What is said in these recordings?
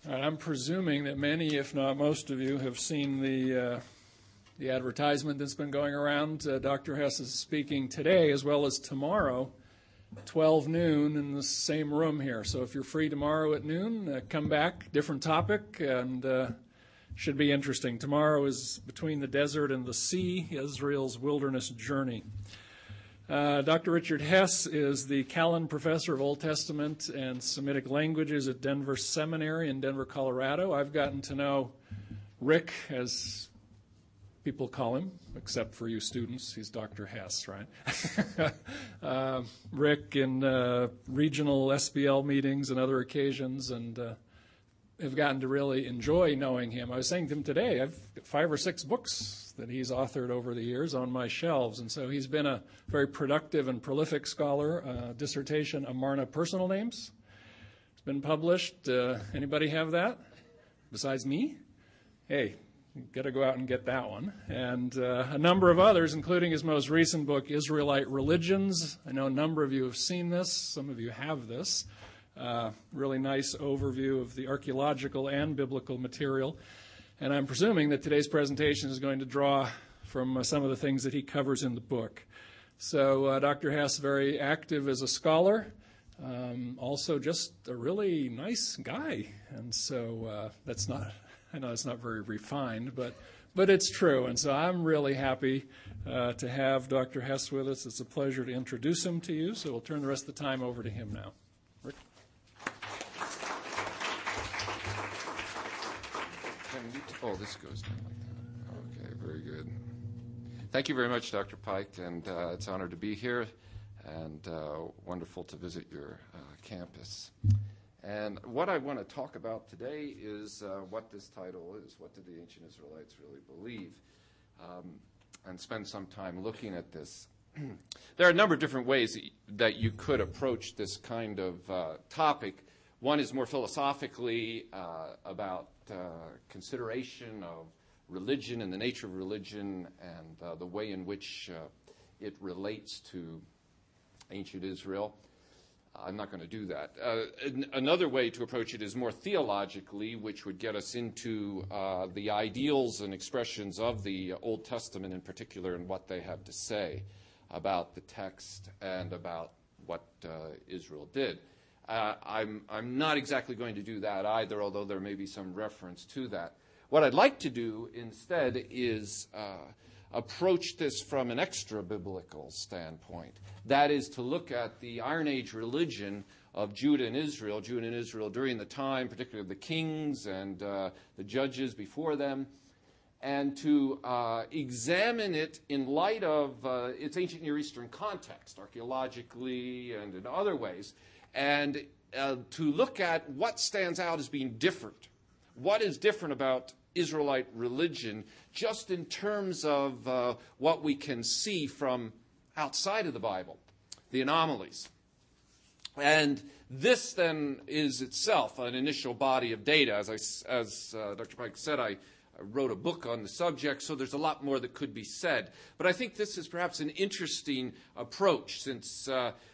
I'm presuming that many, if not most of you, have seen the advertisement that's been going around. Dr. Hess is speaking today as well as tomorrow, 12 noon in the same room here. So if you're free tomorrow at noon, come back, different topic, and should be interesting. Tomorrow is Between the Desert and the Sea, Israel's Wilderness Journey. Dr. Richard Hess is the Kalland Professor of Old Testament and Semitic Languages at Denver Seminary in Denver, Colorado. I've gotten to know Rick, as people call him, except for you students. He's Dr. Hess, right? Rick in regional SBL meetings and other occasions, and have gotten to really enjoy knowing him. I was saying to him today, I've got 5 or 6 books that he's authored over the years on my shelves, and so he's been a very productive and prolific scholar. Dissertation, Amarna Personal Names. It's been published. Anybody have that besides me? Hey, you've got to go out and get that one. And a number of others, including his most recent book, Israelite Religions. I know a number of you have seen this. Some of you have this. Really nice overview of the archaeological and biblical material. And I'm presuming that today's presentation is going to draw from some of the things that he covers in the book. So Dr. Hess, very active as a scholar, also just a really nice guy. And so that's not, I know it's not very refined, but it's true. And so I'm really happy to have Dr. Hess with us. It's a pleasure to introduce him to you. So we'll turn the rest of the time over to him now. Rick? Oh, this goes down like that. Okay, very good. Thank you very much, Dr. Pike, and it's an honor to be here, and wonderful to visit your campus. And what I want to talk about today is what this title is. What did the ancient Israelites really believe? And spend some time looking at this. There are a number of different ways that you could approach this kind of topic. One is more philosophically about consideration of religion and the nature of religion and the way in which it relates to ancient Israel. I'm not going to do that. Another way to approach it is more theologically, which would get us into the ideals and expressions of the Old Testament in particular and what they have to say about the text and about what Israel did. I'm not exactly going to do that either, although there may be some reference to that. What I'd like to do instead is approach this from an extra-biblical standpoint. That is to look at the Iron Age religion of Judah and Israel during the time, particularly of the kings and the judges before them, and to examine it in light of its ancient Near Eastern context, archaeologically and in other ways, and to look at what stands out as being different. What is different about Israelite religion just in terms of what we can see from outside of the Bible, the anomalies. And this then is itself an initial body of data. As Dr. Pike said, I wrote a book on the subject, so there's a lot more that could be said. But I think this is perhaps an interesting approach, since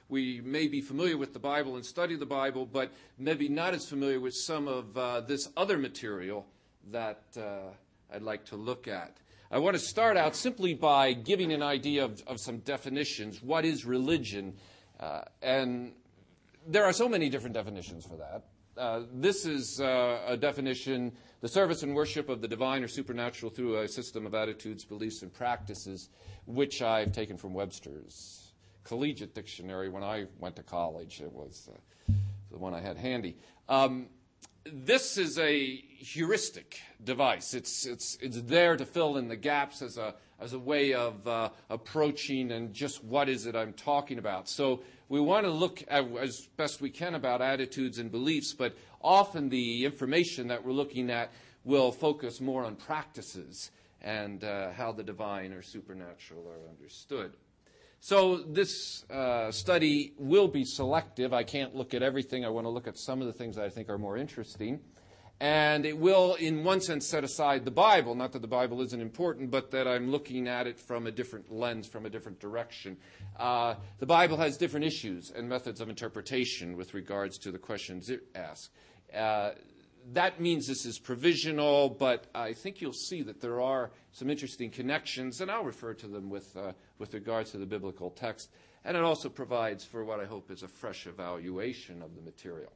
we may be familiar with the Bible and study the Bible, but maybe not as familiar with some of this other material that I'd like to look at. I want to start out simply by giving an idea of some definitions. What is religion? And there are so many different definitions for that. This is a definition: the service and worship of the divine or supernatural through a system of attitudes, beliefs, and practices, which I've taken from Webster's Collegiate Dictionary when I went to college. It was the one I had handy. This is a heuristic device. It's there to fill in the gaps as a way of approaching and just what is it I'm talking about. So we want to look at, as best we can, about attitudes and beliefs, but often the information that we're looking at will focus more on practices and how the divine or supernatural are understood. So this study will be selective. I can't look at everything. I want to look at some of the things that I think are more interesting. And it will, in one sense, set aside the Bible. Not that the Bible isn't important, but that I'm looking at it from a different lens, from a different direction. The Bible has different issues and methods of interpretation with regards to the questions it asks. that means this is provisional, but I think you'll see that there are some interesting connections, and I'll refer to them with regards to the biblical text. And it also provides for what I hope is a fresh evaluation of the material.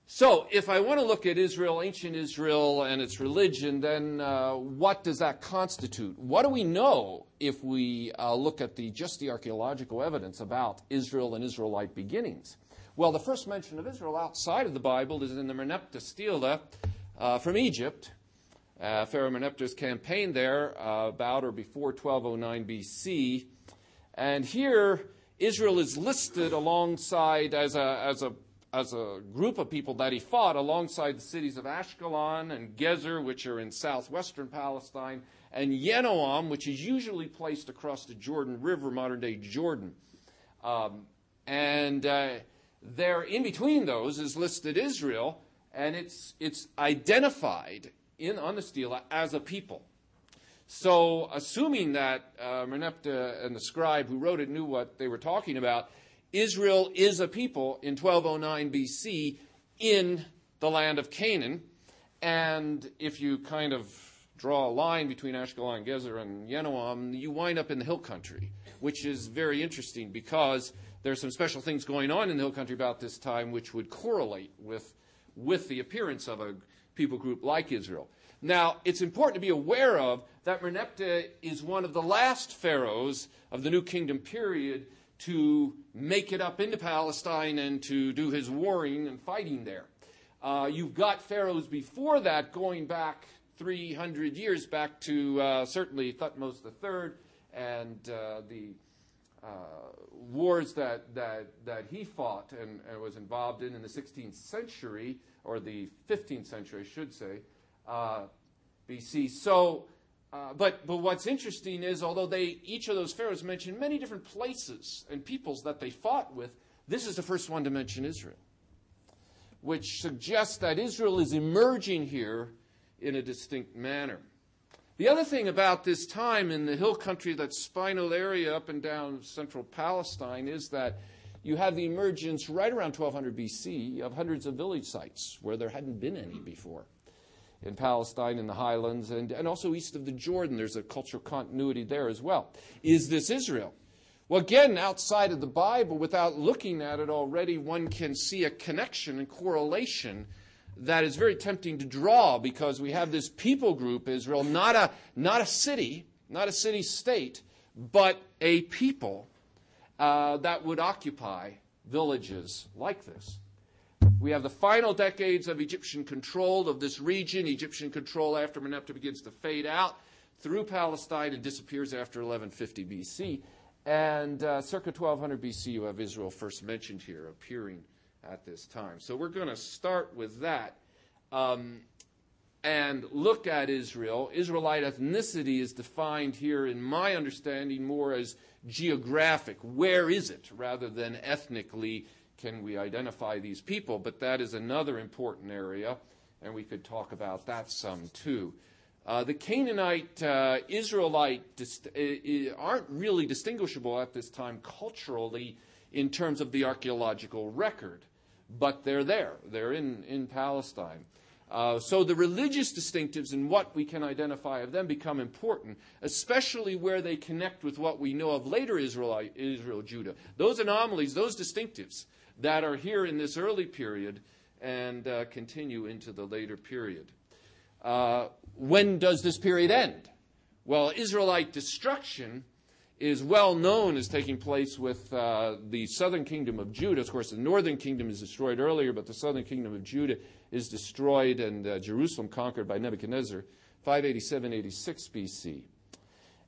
So if I want to look at Israel, ancient Israel, and its religion, then what does that constitute? What do we know if we look at just the archaeological evidence about Israel and Israelite beginnings? Well, the first mention of Israel outside of the Bible is in the Merneptah stela from Egypt. Pharaoh Merneptah's campaign there about or before 1209 BC. And here, Israel is listed alongside as a group of people that he fought alongside the cities of Ashkelon and Gezer, which are in southwestern Palestine, and Yenoam, which is usually placed across the Jordan River, modern-day Jordan. There, in between those, is listed Israel, and it's identified on the stela as a people. So, assuming that Merneptah and the scribe who wrote it knew what they were talking about, Israel is a people in 1209 BC in the land of Canaan. And if you kind of draw a line between Ashkelon, Gezer, and Yenoam, you wind up in the hill country, which is very interesting because there's some special things going on in the hill country about this time which would correlate with the appearance of a people group like Israel. Now, it's important to be aware of that Merneptah is one of the last pharaohs of the New Kingdom period to make it up into Palestine and to do his warring and fighting there. You've got pharaohs before that going back 300 years, back to certainly Thutmose III and the wars that he fought and was involved in the 16th century, or the 15th century, I should say, BC. So, but what's interesting is, although each of those pharaohs mention many different places and peoples that they fought with, this is the first one to mention Israel, which suggests that Israel is emerging here in a distinct manner. The other thing about this time in the hill country, that spinal area up and down central Palestine, is that you have the emergence right around 1200 BC of hundreds of village sites where there hadn't been any before. In Palestine, in the highlands, and also east of the Jordan. There's a cultural continuity there as well. Is this Israel? Well, again, outside of the Bible, without looking at it already, one can see a connection and correlation that is very tempting to draw, because we have this people group, Israel, not a city, not a city-state, but a people that would occupy villages like this. We have the final decades of Egyptian control of this region. Egyptian control after Merneptah begins to fade out through Palestine and disappears after 1150 BC. And circa 1200 BC, you have Israel first mentioned here, appearing at this time. So we're going to start with that and look at Israel. Israelite ethnicity is defined here, in my understanding, more as geographic. Where is it, rather than ethnically can we identify these people? But that is another important area, and we could talk about that some too. The Canaanite, Israelite aren't really distinguishable at this time culturally in terms of the archaeological record, but they're there. They're in Palestine. So the religious distinctives and what we can identify of them become important, especially where they connect with what we know of later Israel, Judah. Those anomalies, those distinctives that are here in this early period and continue into the later period. When does this period end? Well, Israelite destruction is well known as taking place with the southern kingdom of Judah. Of course, the northern kingdom is destroyed earlier, but the southern kingdom of Judah is destroyed and Jerusalem conquered by Nebuchadnezzar, 587-86 BC.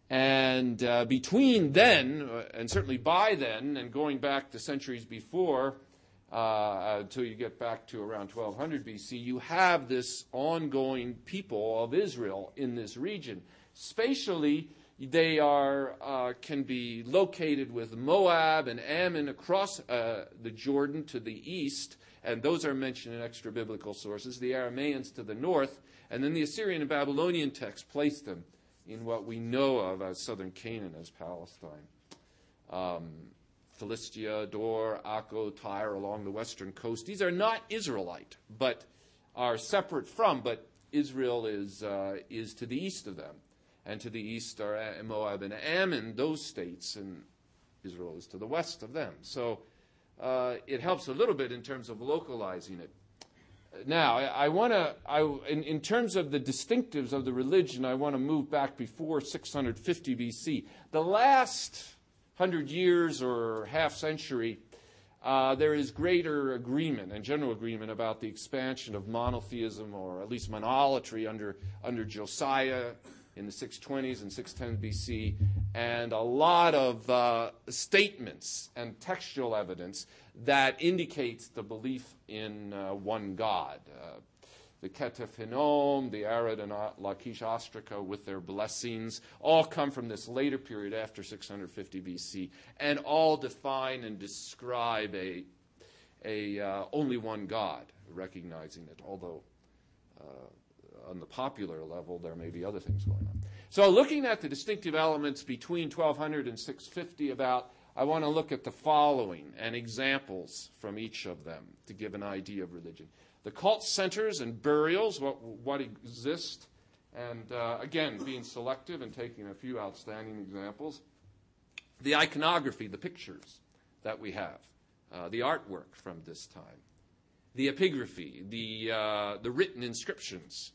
And between then, and certainly by then, and going back to centuries before, until you get back to around 1200 BC, you have this ongoing people of Israel in this region. Spatially, they can be located with Moab and Ammon across the Jordan to the east, and those are mentioned in extra-biblical sources. The Arameans to the north, and then the Assyrian and Babylonian texts place them in what we know of as southern Canaan, as Palestine. Philistia, Dor, Akko, Tyre along the western coast. These are not Israelite, but are separate from, but Israel is to the east of them. And to the east are Moab and Ammon, those states, and Israel is to the west of them. So it helps a little bit in terms of localizing it. Now, in terms of the distinctives of the religion, I want to move back before 650 BC. The last 100 years or half century, there is greater agreement and general agreement about the expansion of monotheism, or at least monolatry, under Josiah in the 620s and 610 BC, and a lot of statements and textual evidence that indicates the belief in one God. The Ketef Hinnom, the Arad and Lachish Ostraca with their blessings, all come from this later period after 650 BC, and all define and describe a only one God, recognizing it, although on the popular level there may be other things going on. So looking at the distinctive elements between 1200 and 650 I want to look at the following and examples from each of them to give an idea of religion. The cult centers and burials, what exist, and again, being selective and taking a few outstanding examples. The iconography, the pictures that we have, the artwork from this time. The epigraphy, the written inscriptions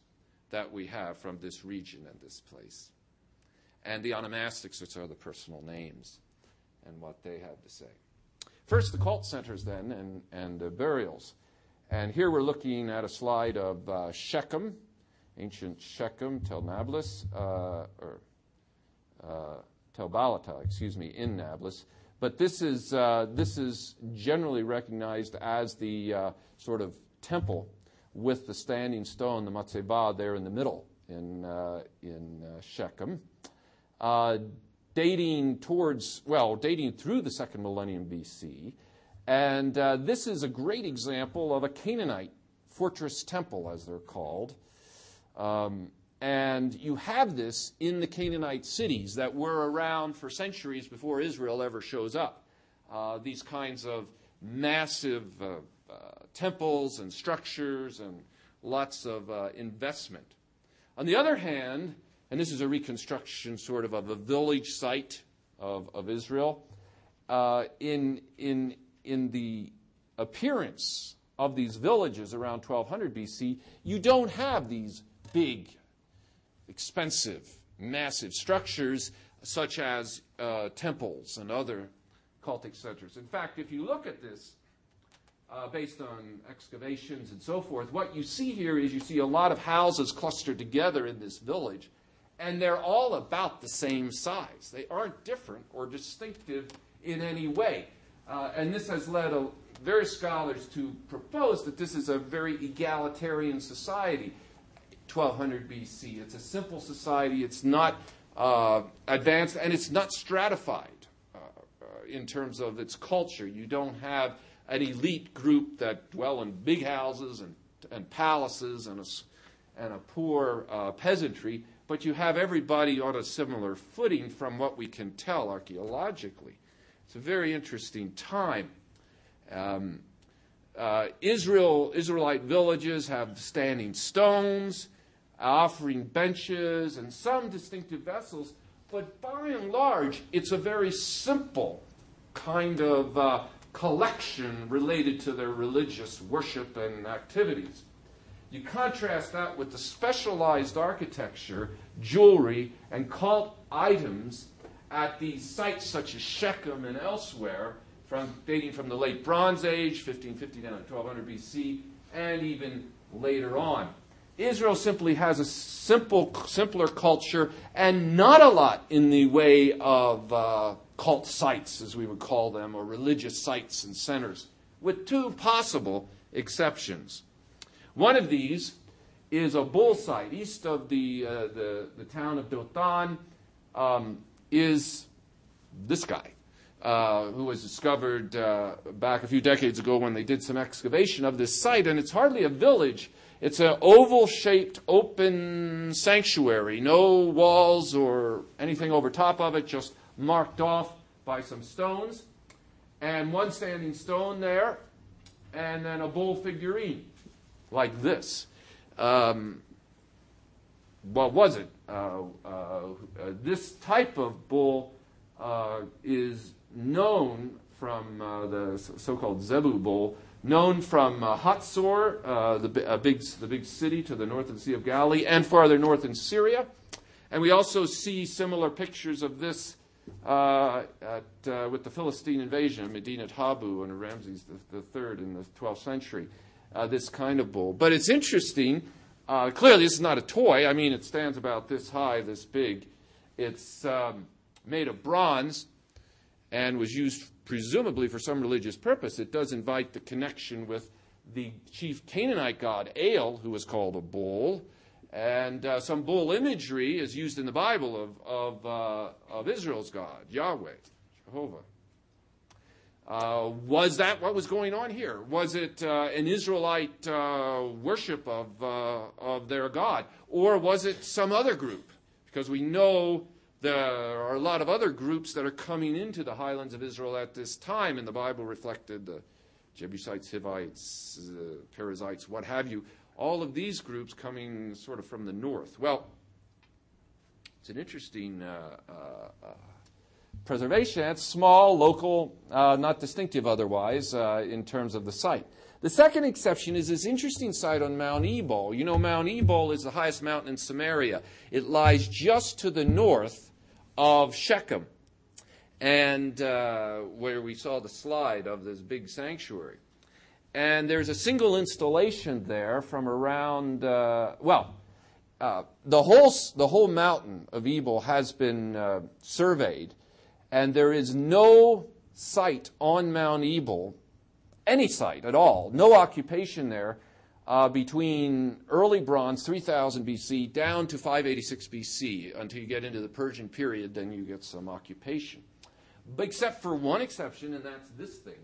that we have from this region and this place. And the onomastics, which are the personal names, and what they have to say. First, the cult centers then, and burials. And here we're looking at a slide of Shechem, ancient Shechem, Tel Nablus, Tel Balata, in Nablus. But this is generally recognized as the sort of temple with the standing stone, the Matzebah, there in the middle in Shechem. Dating through the second millennium BC. And this is a great example of a Canaanite fortress temple, as they're called. And you have this in the Canaanite cities that were around for centuries before Israel ever shows up. These kinds of massive temples and structures and lots of investment. On the other hand, and this is a reconstruction sort of a village site of Israel, in the appearance of these villages around 1200 BC, you don't have these big, expensive, massive structures such as temples and other cultic centers. In fact, if you look at this, based on excavations and so forth, what you see here is you see a lot of houses clustered together in this village, and they're all about the same size. They aren't different or distinctive in any way. And this has led various scholars to propose that this is a very egalitarian society, 1200 BC. It's a simple society. It's not advanced, and it's not stratified in terms of its culture. You don't have an elite group that dwell in big houses and palaces and a poor peasantry, but you have everybody on a similar footing from what we can tell archaeologically. It's a very interesting time. Israelite villages have standing stones, offering benches, and some distinctive vessels, but by and large, it's a very simple kind of collection related to their religious worship and activities. You contrast that with the specialized architecture, jewelry, and cult items at these sites such as Shechem and elsewhere, dating from the late Bronze Age, 1550 down to 1200 BC, and even later on. Israel simply has a simpler culture, and not a lot in the way of cult sites, as we would call them, or religious sites and centers, with two possible exceptions. One of these is a bull site east of the town of Dothan. Is this guy, who was discovered back a few decades ago when they did some excavation of this site, and it's hardly a village. It's an oval-shaped open sanctuary, no walls or anything over top of it, just marked off by some stones, and one standing stone there, and then a bull figurine. like this. What was it? This type of bull is known from the so-called Zebu bull, known from Hatzor, the big city to the north of the Sea of Galilee, and farther north in Syria. And we also see similar pictures of this with the Philistine invasion of Medinat Habu under Ramses III in the 12th century, this kind of bull. But it's interesting. Clearly, this is not a toy. I mean, it stands about this high, this big. It's made of bronze and was used presumably for some religious purpose. It does invite the connection with the chief Canaanite god, Earl, who was called a bull. And some bull imagery is used in the Bible of Israel's God, Yahweh, Jehovah. Was that what was going on here? Was it an Israelite worship of their God? Or was it some other group? Because we know there are a lot of other groups that are coming into the highlands of Israel at this time, and the Bible reflected the Jebusites, Hivites, Perizzites, what have you. All of these groups coming sort of from the north. Well, it's an interesting preservation. It's small, local, not distinctive otherwise in terms of the site. The second exception is this interesting site on Mount Ebal. You know, Mount Ebal is the highest mountain in Samaria. It lies just to the north of Shechem, and where we saw the slide of this big sanctuary. And there's a single installation there from around, the whole mountain of Ebal has been surveyed, and there is no site on Mount Ebal, any site at all, no occupation there between early bronze, 3000 BC, down to 586 BC. Until you get into the Persian period, then you get some occupation. But except for one exception, and that's this thing.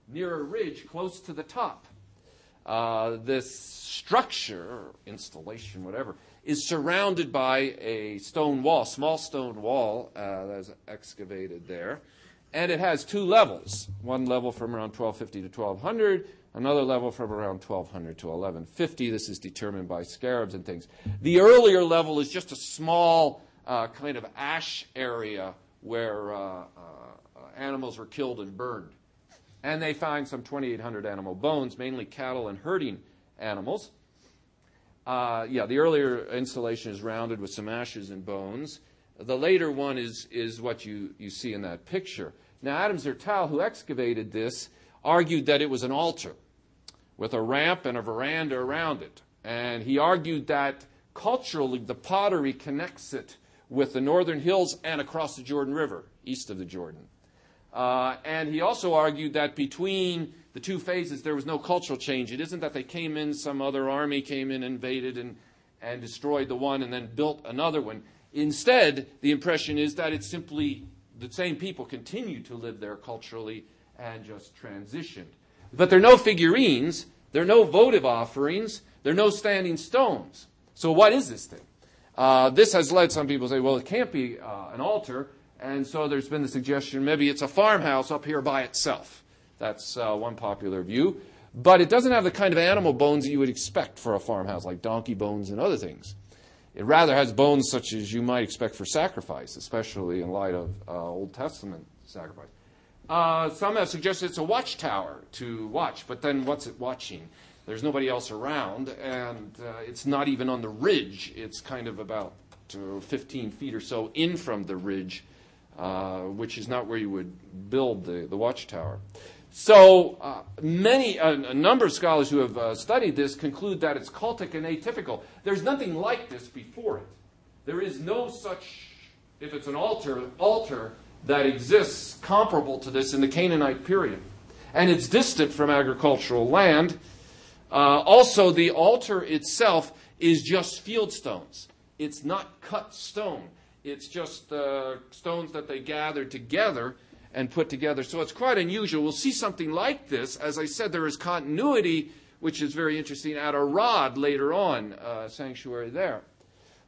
Near a ridge close to the top. This structure, installation, whatever, is surrounded by a stone wall, small stone wall that is excavated there. And it has two levels. One level from around 1250 to 1200, another level from around 1200 to 1150. This is determined by scarabs and things. The earlier level is just a small kind of ash area where animals were killed and burned. And they find some 2,800 animal bones, mainly cattle and herding animals. The earlier installation is rounded with some ashes and bones. The later one is what you see in that picture. Now, Adam Zertal, who excavated this, argued that it was an altar with a ramp and a veranda around it. And he argued that culturally the pottery connects it with the northern hills and across the Jordan River, east of the Jordan. And he also argued that between the two phases there was no cultural change. It isn't that they came in, some other army came in, invaded, and destroyed the one and then built another one. Instead, the impression is that it's simply the same people continue to live there culturally and just transitioned. But there are no figurines, there are no votive offerings, there are no standing stones. So what is this thing? This has led some people to say, well, it can't be an altar. And so there's been the suggestion maybe it's a farmhouse up here by itself. That's one popular view. But it doesn't have the kind of animal bones that you would expect for a farmhouse, like donkey bones and other things. It rather has bones such as you might expect for sacrifice, especially in light of Old Testament sacrifice. Some have suggested it's a watchtower to watch, but then what's it watching? There's nobody else around, and it's not even on the ridge. It's kind of about 15 feet or so in from the ridge, which is not where you would build the watchtower. So a number of scholars who have studied this conclude that it's cultic and atypical. There's nothing like this before it. There is no such, if it's an altar that exists comparable to this in the Canaanite period. And it's distant from agricultural land. Also, the altar itself is just field stones. It's not cut stone. It's just stones that they gathered together and put together. So it's quite unusual. We'll see something like this. As I said, there is continuity, which is very interesting, at Arad later on, sanctuary there.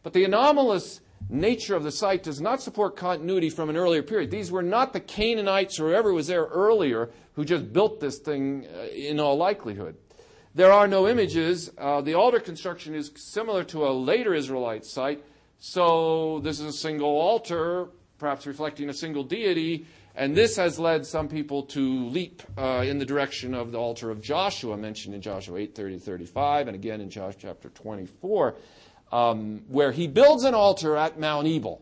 But the anomalous nature of the site does not support continuity from an earlier period. These were not the Canaanites or whoever was there earlier who just built this thing in all likelihood. There are no images. The altar construction is similar to a later Israelite site. So this is a single altar, perhaps reflecting a single deity. And this has led some people to leap in the direction of the altar of Joshua, mentioned in Joshua 8:30-35, and again in Joshua chapter 24, where he builds an altar at Mount Ebal.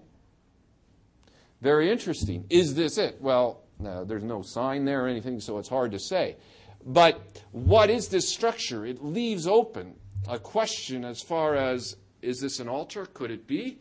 Very interesting. Is this it? Well, no, there's no sign there or anything, so it's hard to say. But what is this structure? It leaves open a question as far as, is this an altar? Could it be?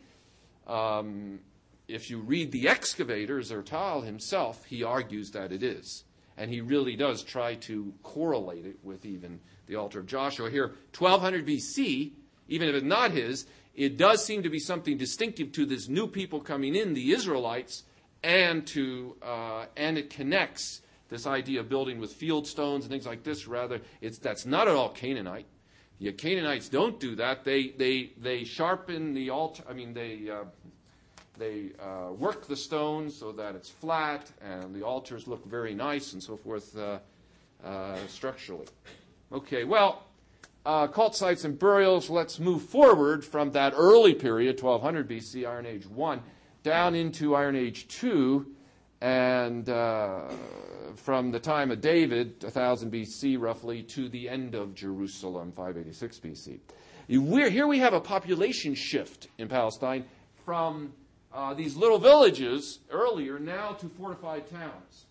If you read the excavator, Zertal himself, he argues that it is. And he really does try to correlate it with even the altar of Joshua. Here, 1200 BC, even if it's not his, it does seem to be something distinctive to this new people coming in, the Israelites, and it connects this idea of building with field stones and things like this. Rather, that's not at all Canaanite. The Canaanites don't do that. They sharpen the altar. I mean, they work the stones so that it's flat, and the altars look very nice and so forth structurally. Okay, well, cult sites and burials, let's move forward from that early period, 1200 BC, Iron Age 1, down into Iron Age 2, and from the time of David, 1000 BC roughly, to the end of Jerusalem, 586 BC. Here we have a population shift in Palestine from these little villages earlier now to fortified towns.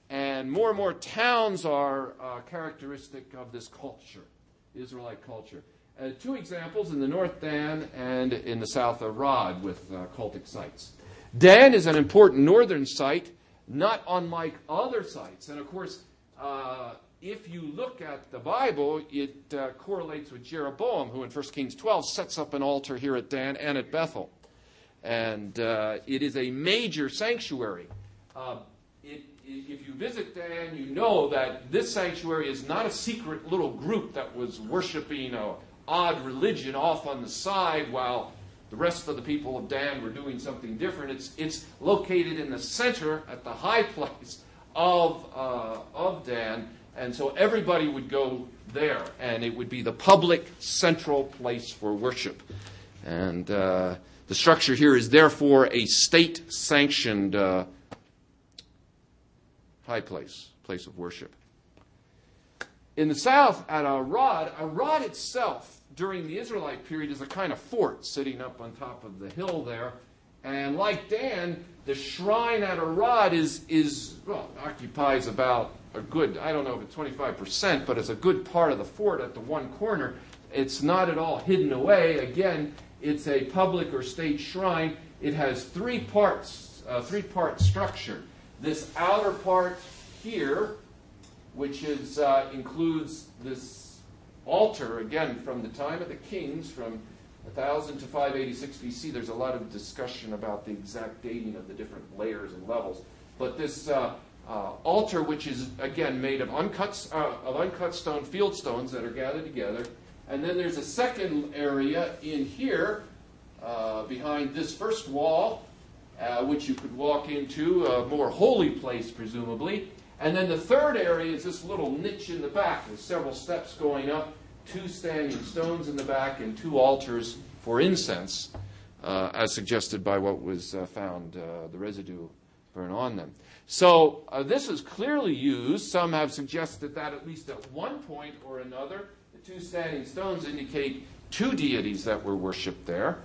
And more towns are characteristic of this culture, Israelite culture. Two examples in the north Dan and in the south Arad with cultic sites. Dan is an important northern site, not unlike other sites. And of course, if you look at the Bible, it correlates with Jeroboam, who in 1 Kings 12 sets up an altar here at Dan and at Bethel. And it is a major sanctuary. If you visit Dan, you know that this sanctuary is not a secret little group that was worshiping an odd religion off on the side while the rest of the people of Dan were doing something different. It's located in the center at the high place of Dan, and so everybody would go there, and it would be the public central place for worship. And the structure here is therefore a state-sanctioned high place of worship. In the south, at Arad itself, during the Israelite period, is a kind of fort sitting up on top of the hill there. And like Dan, the shrine at Arad occupies about a good, I don't know if it's 25%, but it's a good part of the fort at the one corner. It's not at all hidden away. Again, it's a public or state shrine. It has three parts, three-part structure. This outer part here, which includes this altar, again, from the time of the kings, from 1000 to 586 BC. There's a lot of discussion about the exact dating of the different layers and levels. But this altar, which is, again, made of uncut stone, field stones that are gathered together. And then there's a second area in here, behind this first wall, which you could walk into, a more holy place, presumably. And then the third area is this little niche in the back with several steps going up, two standing stones in the back, and two altars for incense, as suggested by what was found, the residue burn on them. So this is clearly used. Some have suggested that at least at one point or another, the two standing stones indicate two deities that were worshipped there.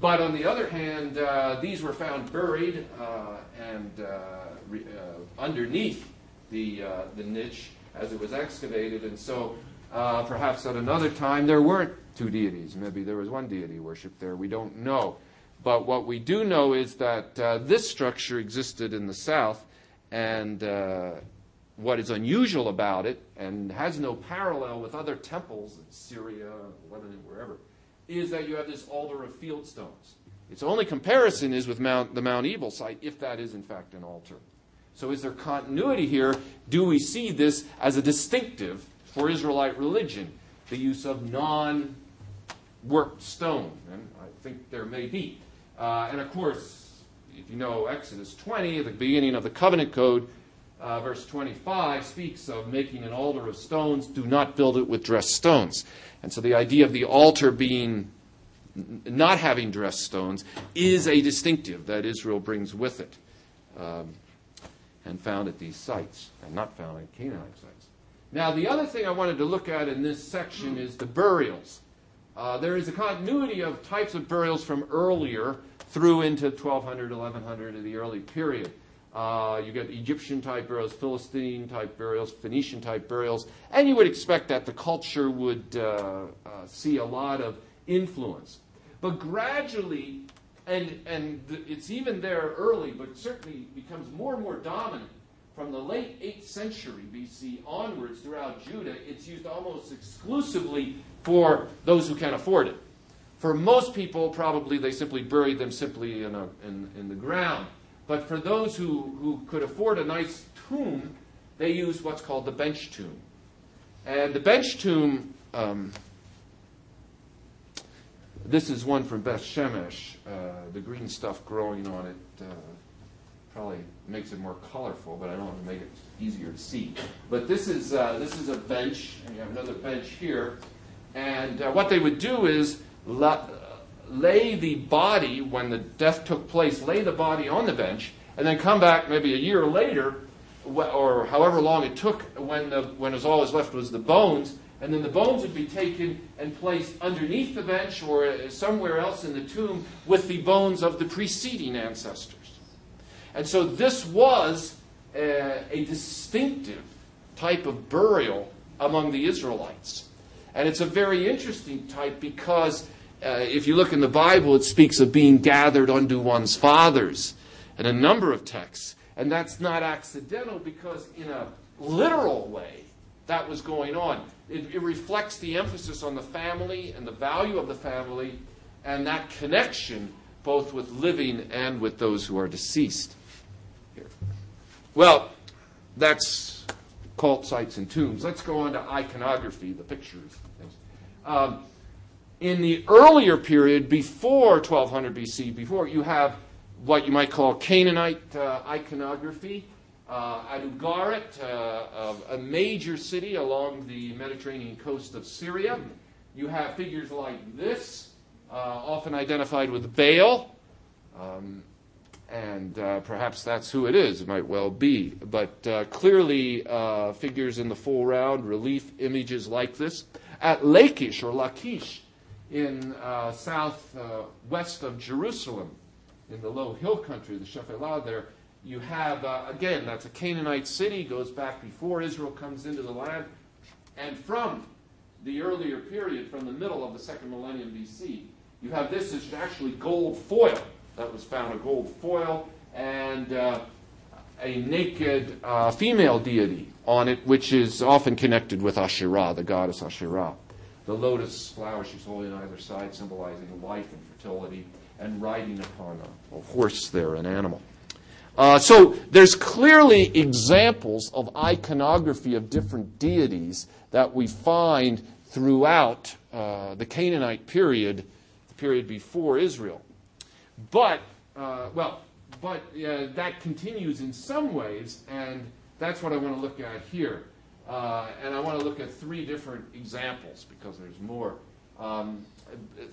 But on the other hand, these were found buried and underneath the niche as it was excavated. And so perhaps at another time there weren't two deities. Maybe there was one deity worshipped there. We don't know. But what we do know is that this structure existed in the south, and what is unusual about it, and has no parallel with other temples in Syria, Lebanon, wherever, is that you have this altar of field stones. Its only comparison is with the Mount Ebal site, if that is in fact an altar. So is there continuity here? Do we see this as a distinctive for Israelite religion, the use of non-worked stone? And I think there may be. And of course, if you know Exodus 20, at the beginning of the covenant code, verse 25, speaks of making an altar of stones. Do not build it with dressed stones. And so the idea of the altar being not having dressed stones is a distinctive that Israel brings with it, and found at these sites, and not found in Canaanite sites. Now, the other thing I wanted to look at in this section is the burials. There is a continuity of types of burials from earlier through into 1200, 1100 of the early period. You get Egyptian-type burials, Philistine-type burials, Phoenician-type burials, and you would expect that the culture would see a lot of influence. But gradually, and it's even there early, but certainly becomes more and more dominant from the late 8th century BC onwards throughout Judah. It's used almost exclusively for those who can afford it. For most people, probably they simply buried them simply in the ground. But for those who could afford a nice tomb, they used what's called the bench tomb. And the bench tomb, this is one from Beth Shemesh. The green stuff growing on it probably makes it more colorful, but I don't want to make it easier to see. But this is a bench, and you have another bench here. And what they would do is lay the body, when the death took place, lay the body on the bench, and then come back maybe a year later, or however long it took, when all was left was the bones, and then the bones would be taken and placed underneath the bench or somewhere else in the tomb with the bones of the preceding ancestors. And so this was a distinctive type of burial among the Israelites. And it's a very interesting type because if you look in the Bible, it speaks of being gathered unto one's fathers in a number of texts. And that's not accidental because in a literal way, that was going on. It reflects the emphasis on the family and the value of the family and that connection both with living and with those who are deceased. Here. Well, that's cult sites and tombs. Let's go on to iconography, the pictures. In the earlier period, before 1200 BC, before you have what you might call Canaanite iconography. Adugaret, a major city along the Mediterranean coast of Syria. You have figures like this, often identified with Baal, and perhaps that's who it is. It might well be. But clearly figures in the full round, relief images like this. At Lachish, or Lachish, in southwest of Jerusalem, in the low hill country, the Shephelah there, you have, again, that's a Canaanite city, goes back before Israel comes into the land. And from the earlier period, from the middle of the second millennium BC, you have this is actually gold foil. That was found, a gold foil, and a naked female deity on it, which is often connected with Asherah, the goddess Asherah. The lotus flower she's holding on either side, symbolizing life and fertility, and riding upon a horse there, an animal. So there's clearly examples of iconography of different deities that we find throughout the Canaanite period, the period before Israel. But that continues in some ways, and that's what I want to look at here. And I want to look at three different examples because there's more.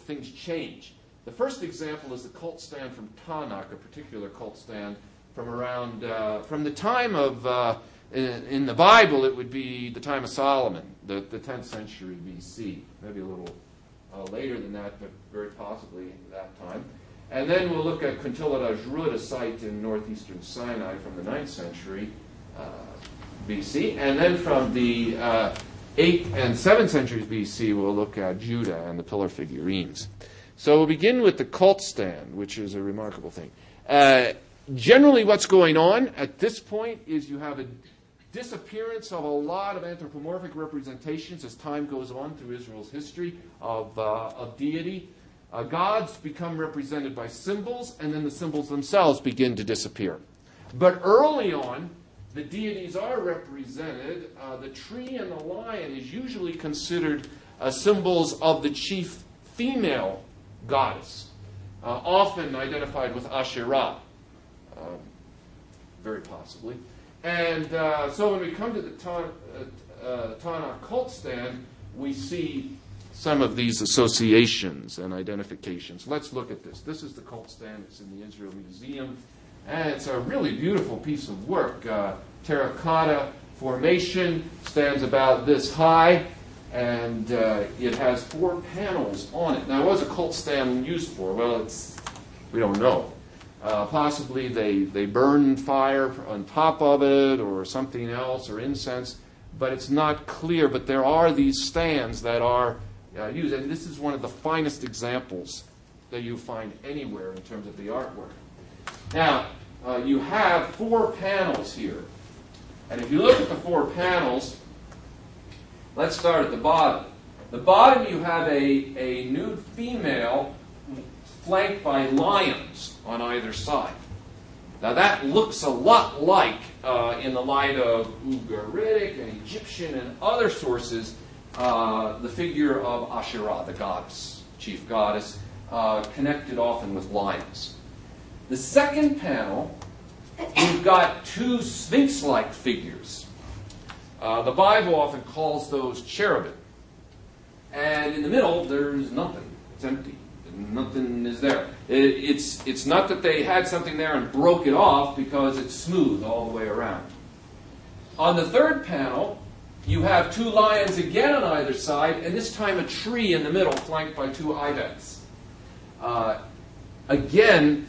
Things change. The first example is the cult stand from Tanaka, a particular cult stand from around, from the time of, in the Bible, it would be the time of Solomon, the 10th century BC. Maybe a little later than that, but very possibly that time. And then we'll look at Kuntilat Ajrud, a site in northeastern Sinai from the 9th century BC. And then from the 8th and 7th centuries BC, we'll look at Judah and the pillar figurines. So we'll begin with the cult stand, which is a remarkable thing. Generally, what's going on at this point is you have a disappearance of a lot of anthropomorphic representations as time goes on through Israel's history of deity. Gods become represented by symbols, and then the symbols themselves begin to disappear. But early on, the deities are represented. The tree and the lion is usually considered symbols of the chief female goddess, often identified with Asherah, very possibly. And so when we come to the Tanaka cult stand, we see some of these associations and identifications. Let's look at this. This is the cult stand. It's in the Israel Museum. And it's a really beautiful piece of work. Terracotta formation, stands about this high, and it has 4 panels on it. Now, what was a cult stand used for? Well, we don't know. Possibly they burn fire on top of it or something else or incense, but it's not clear. But there are these stands that are used, and this is one of the finest examples that you find anywhere in terms of the artwork. Now, you have 4 panels here. And if you look at the 4 panels, let's start at the bottom. The bottom, you have a nude female flanked by lions on either side. Now that looks a lot like, in the light of Ugaritic and Egyptian and other sources, the figure of Asherah, the goddess, chief goddess, connected often with lions. The second panel, you've got 2 sphinx-like figures. The Bible often calls those cherubim. And in the middle, there's nothing. It's empty. Nothing is there. It's not that they had something there and broke it off, because it's smooth all the way around. On the third panel, you have 2 lions again on either side, and this time a tree in the middle flanked by 2 ibex. Again,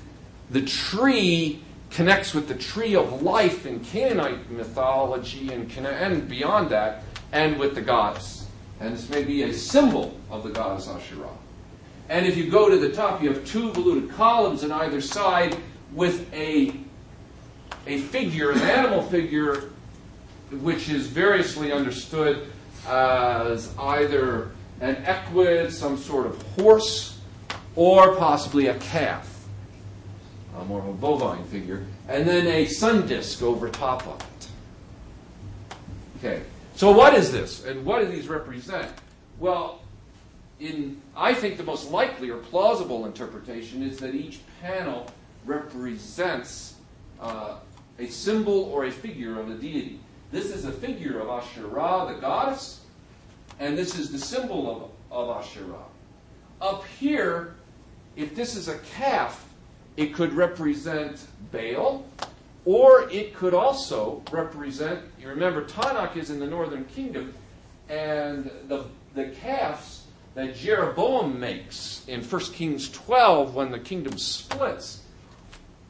the tree connects with the tree of life in Canaanite mythology and beyond that, and with the goddess. And this may be a symbol of the goddess Asherah. And if you go to the top, you have 2 voluted columns on either side with a figure, an animal figure, which is variously understood as either an equid, some sort of horse, or possibly a calf. More of a bovine figure, and then a sun disk over top of it. Okay, so what is this, and what do these represent? Well, I think the most likely or plausible interpretation is that each panel represents a symbol or a figure of a deity. This is a figure of Asherah, the goddess, and this is the symbol of Asherah. Up here, if this is a calf, it could represent Baal, or it could also represent, you remember, Tanaka is in the northern kingdom, and the calves that Jeroboam makes in 1 Kings 12 when the kingdom splits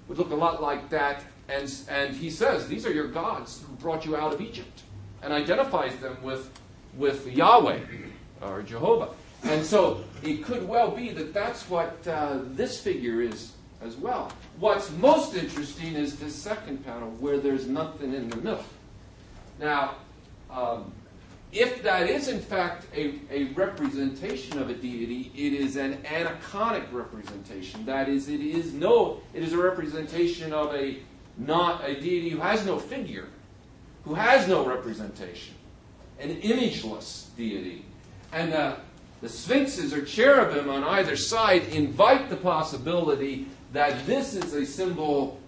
would look a lot like that. And he says, these are your gods who brought you out of Egypt, and identifies them with Yahweh, or Jehovah. And so it could well be that that's what this figure is as well. What's most interesting is this second panel where there's nothing in the middle. Now, if that is in fact a representation of a deity, it is an aniconic representation. That is, it is a representation of not a deity who has no figure, who has no representation, an imageless deity. And the sphinxes or cherubim on either side invite the possibility that this is a symbol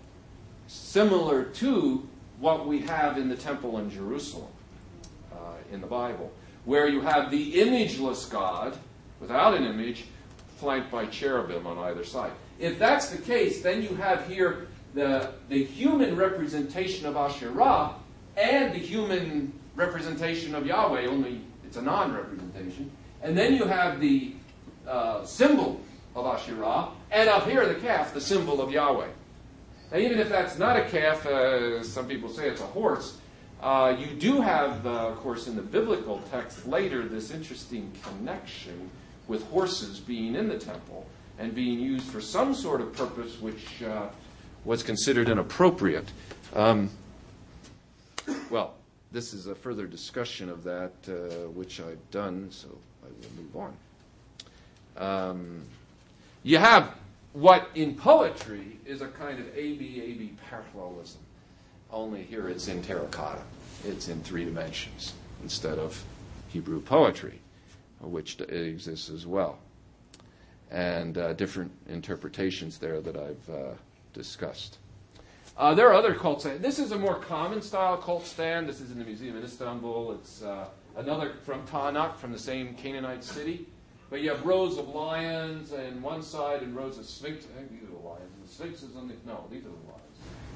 similar to what we have in the temple in Jerusalem, in the Bible, where you have the imageless God, without an image, flanked by cherubim on either side. If that's the case, then you have here the human representation of Asherah and the human representation of Yahweh, only it's a non-representation. And then you have the symbol of Asherah, and up here the calf, the symbol of Yahweh. Now, even if that's not a calf, some people say it's a horse, you do have, of course, in the biblical text later, this interesting connection with horses being in the temple and being used for some sort of purpose which was considered inappropriate. Well, this is a further discussion of that, which I've done, so I will move on. You have what in poetry is a kind of A-B parallelism. Only here it's in terracotta. It's in 3 dimensions instead of Hebrew poetry, which exists as well. And different interpretations there that I've discussed. There are other cult stands. This is a more common style cult stand. This is in the museum in Istanbul. It's another from Tanaka, from the same Canaanite city. But you have rows of lions on one side and rows of sphinxes. I think these are the lions. And the sphinxes on the... No, these are the lions.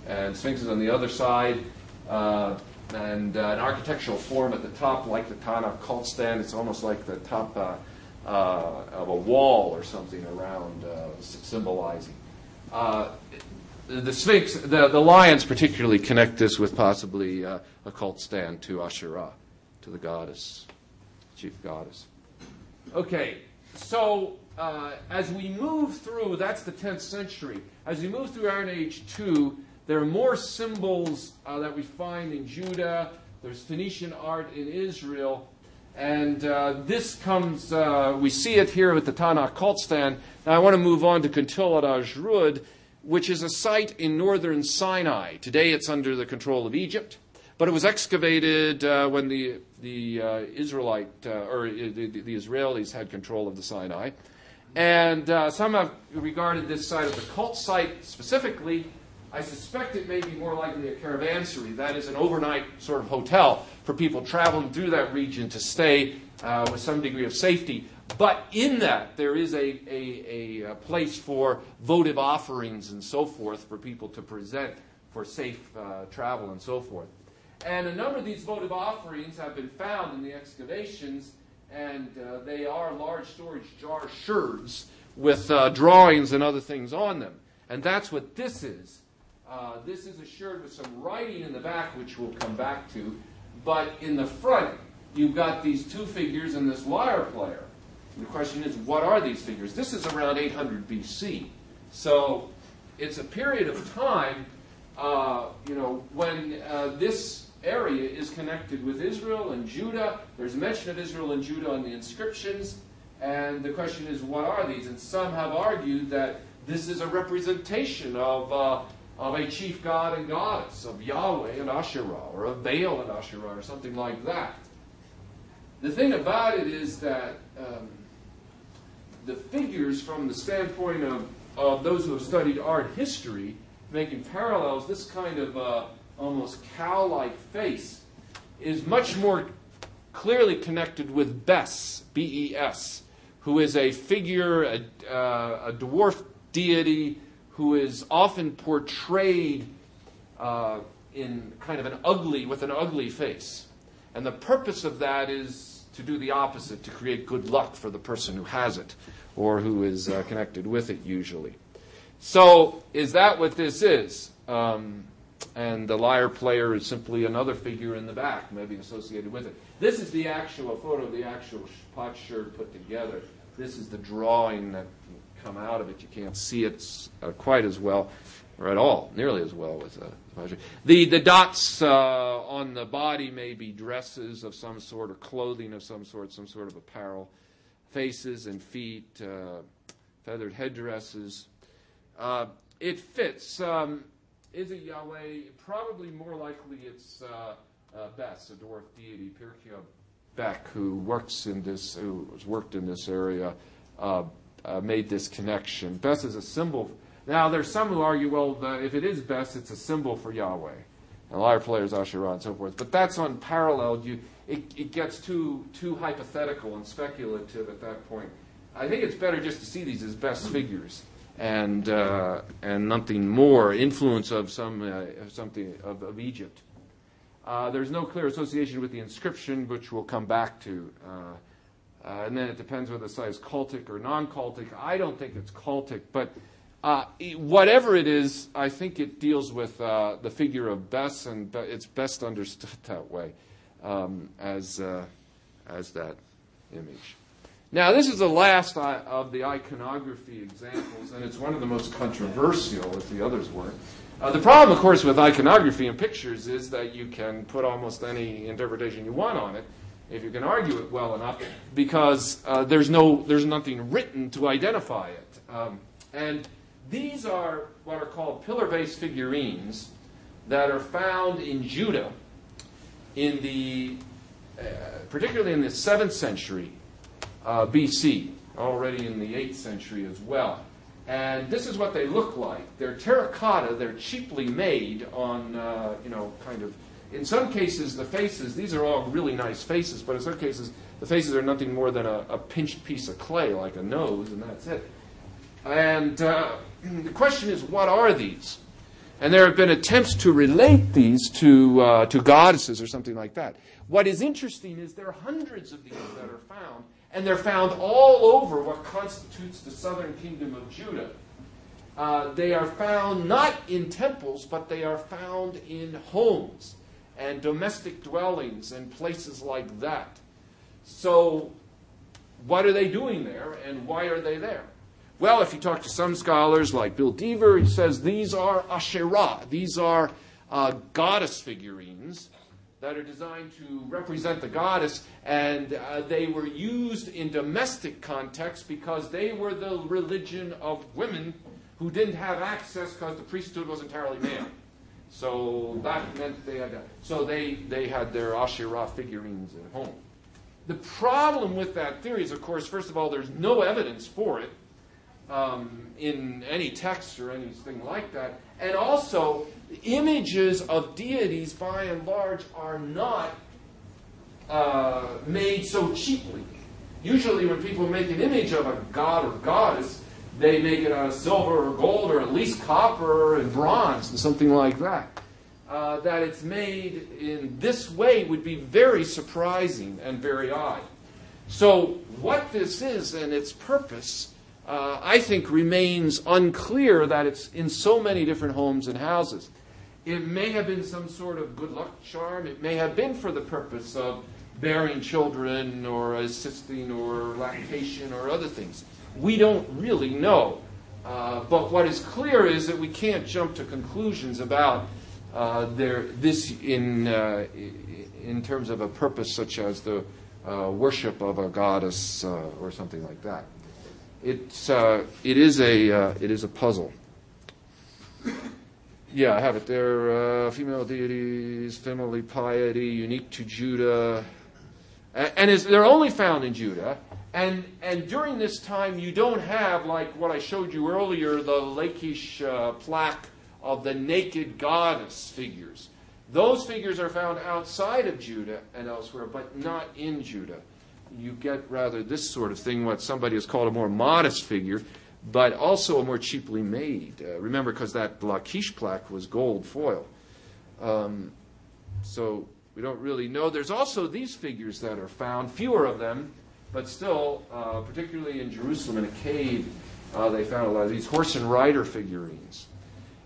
And sphinxes on the other side. And an architectural form at the top, like the Tanaka cult stand. It's almost like the top of a wall or something around, symbolizing. The Sphinx, the lions particularly connect this with possibly a cult stand to Asherah, to the goddess, chief goddess. Okay, so as we move through, that's the 10th century. As we move through Iron Age 2, there are more symbols that we find in Judah. There's Phoenician art in Israel. And this comes, we see it here with the Tanaka cult stand. Now I want to move on to Kuntilat Ajrud, which is a site in northern Sinai. Today it's under the control of Egypt, but it was excavated when the Israelite or the Israelis had control of the Sinai. And some have regarded this site as a cult site specifically. I suspect it may be more likely a caravansary, that is an overnight sort of hotel for people traveling through that region to stay with some degree of safety. But in that, there is a place for votive offerings and so forth for people to present for safe travel and so forth. And a number of these votive offerings have been found in the excavations, and they are large storage jar sherds with drawings and other things on them. And that's what this is. This is a sherd with some writing in the back, which we'll come back to. But in the front, you've got these two figures and this lyre player. And the question is, what are these figures? This is around 800 BC. So it's a period of time, when this area is connected with Israel and Judah. There's mention of Israel and Judah in the inscriptions. And the question is, what are these? And some have argued that this is a representation of a chief god and goddess, of Yahweh and Asherah, or of Baal and Asherah, or something like that. The thing about it is that the figures, from the standpoint of those who have studied art history, making parallels, this kind of almost cow-like face is much more clearly connected with Bes, B-E-S, who is a figure, a dwarf deity, who is often portrayed in kind of with an ugly face. And the purpose of that is to do the opposite, to create good luck for the person who has it, or who is connected with it usually. So, is that what this is? And the lyre player is simply another figure in the back, maybe associated with it. This is the actual photo of the actual potsherd put together. This is the drawing that come out of it. You can't see it quite as well, or at all, nearly as well with the dots on the body may be dresses of some sort, or clothing of some sort of apparel, faces and feet, feathered headdresses. It fits. Is it Yahweh? Probably more likely it's Bes, a dwarf deity, Pirkei Beck, who has worked in this area. Made this connection. Bes is a symbol. Now, there's some who argue, well, if it is Bes, it's a symbol for Yahweh. And lyre players, Asherah, and so forth. But that's unparalleled. It gets too hypothetical and speculative at that point. I think it's better just to see these as Bes figures and nothing more. Influence of something of Egypt. There's no clear association with the inscription, which we'll come back to. And then it depends whether the site is cultic or non-cultic. I don't think it's cultic, but whatever it is, I think it deals with the figure of Bes, and it's best understood that way as that image. Now, this is the last of the iconography examples, and it's one of the most controversial, if the others weren't. The problem, of course, with iconography and pictures is that you can put almost any interpretation you want on it, if you can argue it well enough, because there's nothing written to identify it. And these are what are called pillar-based figurines that are found in Judah, particularly in the 7th century BC, already in the 8th century as well. And this is what they look like. They're terracotta. They're cheaply made on, kind of, in some cases, the faces, these are all really nice faces, but in some cases, the faces are nothing more than a pinched piece of clay, like a nose, and that's it. And the question is, what are these? And there have been attempts to relate these to goddesses or something like that. What is interesting is there are hundreds of these that are found, and they're found all over what constitutes the southern kingdom of Judah. They are found not in temples, but they are found in homes and domestic dwellings and places like that. So what are they doing there, and why are they there? Well, if you talk to some scholars like Bill Deaver, he says these are Asherah. These are goddess figurines that are designed to represent the goddess, and they were used in domestic context because they were the religion of women who didn't have access because the priesthood was entirely male. So that meant they had that. So they had their Asherah figurines at home. The problem with that theory is, of course, first of all, there's no evidence for it in any text or anything like that. And also, images of deities, by and large, are not made so cheaply. Usually when people make an image of a god or goddess, they make it out of silver or gold or at least copper and bronze and something like that. That it's made in this way would be very surprising and very odd. So what this is and its purpose, I think, remains unclear, that it's in so many different homes and houses. It may have been some sort of good luck charm. It may have been for the purpose of bearing children or assisting or lactation or other things. We don't really know. But what is clear is that we can't jump to conclusions about this in terms of a purpose such as the worship of a goddess or something like that. It is a puzzle. Yeah, I have it there. Female deities, family piety, unique to Judah, and they're only found in Judah. And during this time, you don't have, like what I showed you earlier, the Lachish plaque of the naked goddess figures. Those figures are found outside of Judah and elsewhere, but not in Judah. You get rather this sort of thing, what somebody has called a more modest figure, but also a more cheaply made. Remember, because that Lachish plaque was gold foil. So we don't really know. There's also these figures that are found, fewer of them, but still, particularly in Jerusalem in a cave, they found a lot of these horse and rider figurines.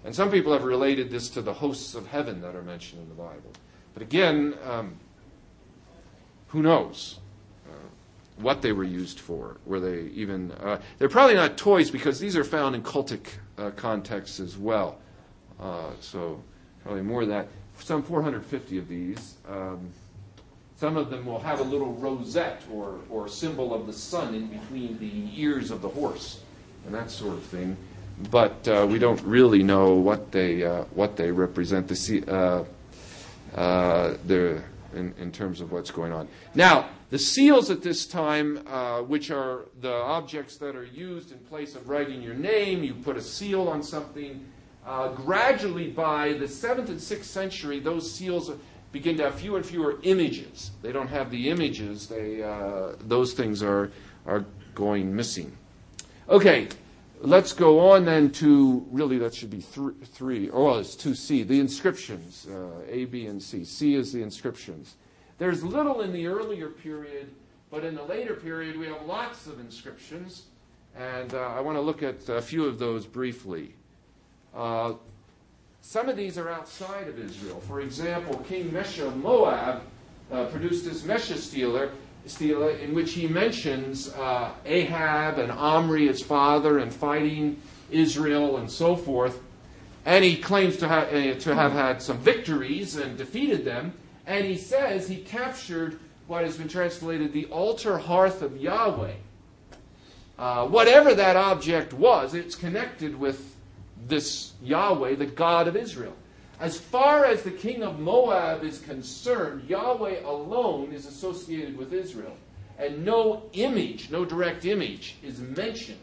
And some people have related this to the hosts of heaven that are mentioned in the Bible. But again, who knows what they were used for? Were they even... they're probably not toys, because these are found in cultic contexts as well. So probably more than that. Some 450 of these. Some of them will have a little rosette or symbol of the sun in between the ears of the horse and that sort of thing. But we don't really know what they represent in terms of what's going on. Now, the seals at this time, which are the objects that are used in place of writing your name, you put a seal on something. Gradually, by the 7th and 6th century, those seals begin to have fewer and fewer images. They don't have the images. Those things are going missing. Okay, let's go on then to, really that should be 3. Oh, well, it's 2C, the inscriptions, A, B, and C. C is the inscriptions. There's little in the earlier period, but in the later period we have lots of inscriptions, and I want to look at a few of those briefly. Some of these are outside of Israel. For example, King Mesha of Moab produced this Mesha stela in which he mentions Ahab and Omri, his father, and fighting Israel and so forth. And he claims to have had some victories and defeated them. And he says he captured what has been translated the altar hearth of Yahweh. Whatever that object was, it's connected with this Yahweh, the God of Israel. As far as the king of Moab is concerned, Yahweh alone is associated with Israel. And no image, no direct image, is mentioned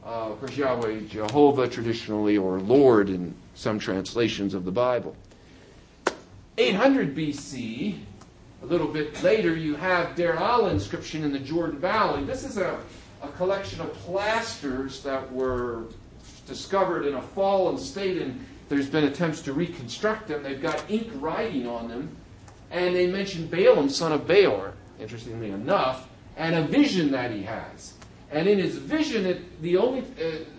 Of course, Yahweh, Jehovah traditionally, or Lord in some translations of the Bible. 800 BC, a little bit later, you have Der Al inscription in the Jordan Valley. This is a collection of plasters that were discovered in a fallen state, and there's been attempts to reconstruct them. They've got ink writing on them, and they mention Balaam, son of Beor, interestingly enough, and a vision that he has. And in his vision,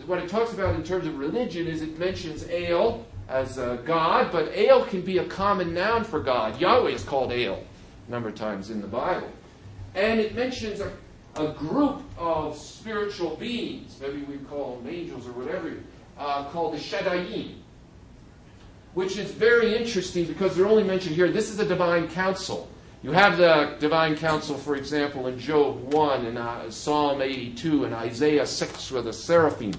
what it talks about in terms of religion is it mentions El as God, but El can be a common noun for God. Yahweh is called El a number of times in the Bible. And it mentions a group of spiritual beings, maybe we call them angels or whatever, called the Shaddayim, which is very interesting because they're only mentioned here. This is a divine council. You have the divine council, for example, in Job 1 and Psalm 82 and Isaiah 6 with the seraphim.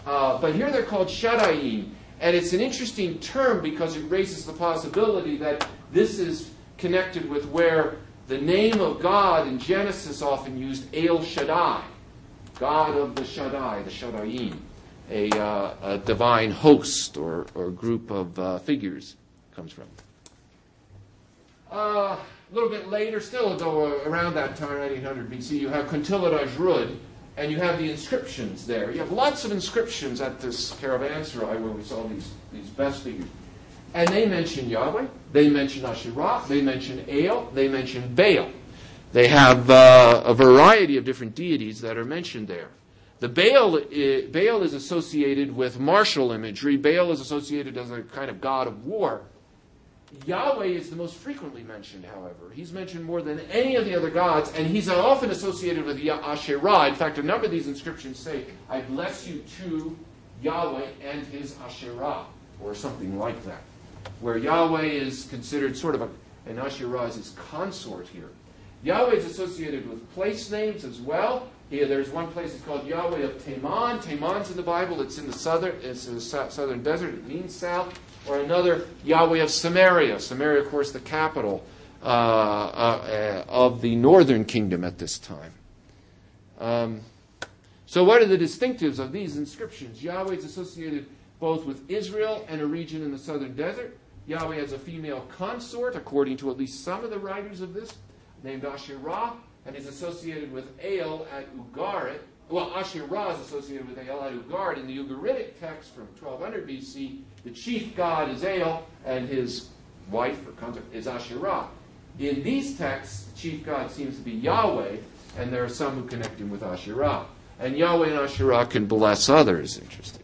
But here they're called Shaddayim. And it's an interesting term because it raises the possibility that this is connected with where the name of God in Genesis often used El Shaddai, God of the Shaddai, the Shaddayim, a divine host or group of figures comes from. A little bit later, still though around that time, 800 BC, you have Kuntilat Ajrud, and you have the inscriptions there. You have lots of inscriptions at this caravanserai where we saw these best figures. And they mention Yahweh, they mention Asherah, they mention El, they mention Baal. They have a variety of different deities that are mentioned there. The Baal is associated with martial imagery. Baal is associated as a kind of god of war. Yahweh is the most frequently mentioned, however. He's mentioned more than any of the other gods, and he's often associated with Asherah. In fact, a number of these inscriptions say, I bless you to Yahweh and his Asherah, or something like that, where Yahweh is considered sort of and Asherah is his consort here. Yahweh is associated with place names as well. Here, there's one place it's called Yahweh of Teman. Teman's in the Bible. It's in the southern desert. It means south. Or another, Yahweh of Samaria. Samaria, of course, the capital of the northern kingdom at this time. So what are the distinctives of these inscriptions? Yahweh is associated both with Israel and a region in the southern desert. Yahweh has a female consort, according to at least some of the writers of this, named Asherah, and is associated with El at Ugarit. Well, Asherah is associated with El at Ugarit. In the Ugaritic text from 1200 BC, the chief god is El, and his wife or consort is Asherah. In these texts, the chief god seems to be Yahweh, and there are some who connect him with Asherah. And Yahweh and Asherah can bless others. Interesting.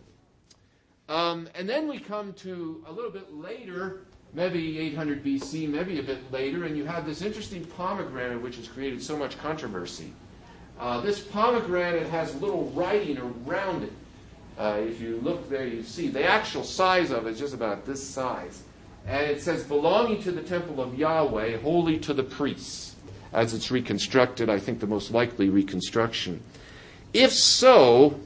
And then we come to a little bit later, maybe 800 BC, maybe a bit later, and you have this interesting pomegranate which has created so much controversy. This pomegranate has little writing around it. If you look there, you see the actual size of it is just about this size. And it says, belonging to the temple of Yahweh, holy to the priests. As it's reconstructed, I think the most likely reconstruction. If so,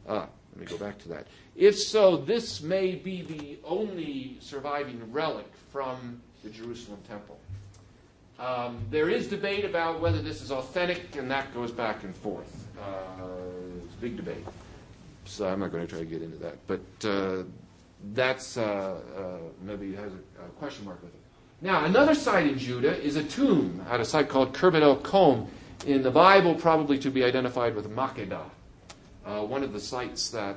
let me go back to that. If so, this may be the only surviving relic from the Jerusalem temple. There is debate about whether this is authentic, and that goes back and forth. It's a big debate. So I'm not going to try to get into that. But that's maybe has a question mark with it. Now, another site in Judah is a tomb at a site called Kirbet el-Kom, in the Bible probably to be identified with Makkedah, one of the sites that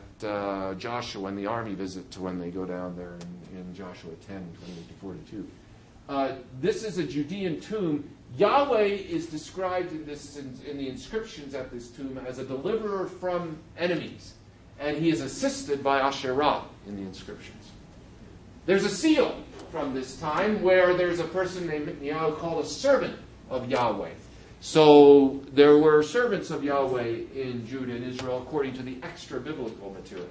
Joshua and the army visit when they go down there in Joshua 10, 28-42. This is a Judean tomb. Yahweh is described in the inscriptions at this tomb as a deliverer from enemies, and he is assisted by Asherah in the inscriptions. There's a seal from this time where there's a person named Yahweh called a servant of Yahweh. So there were servants of Yahweh in Judah and Israel according to the extra-biblical material.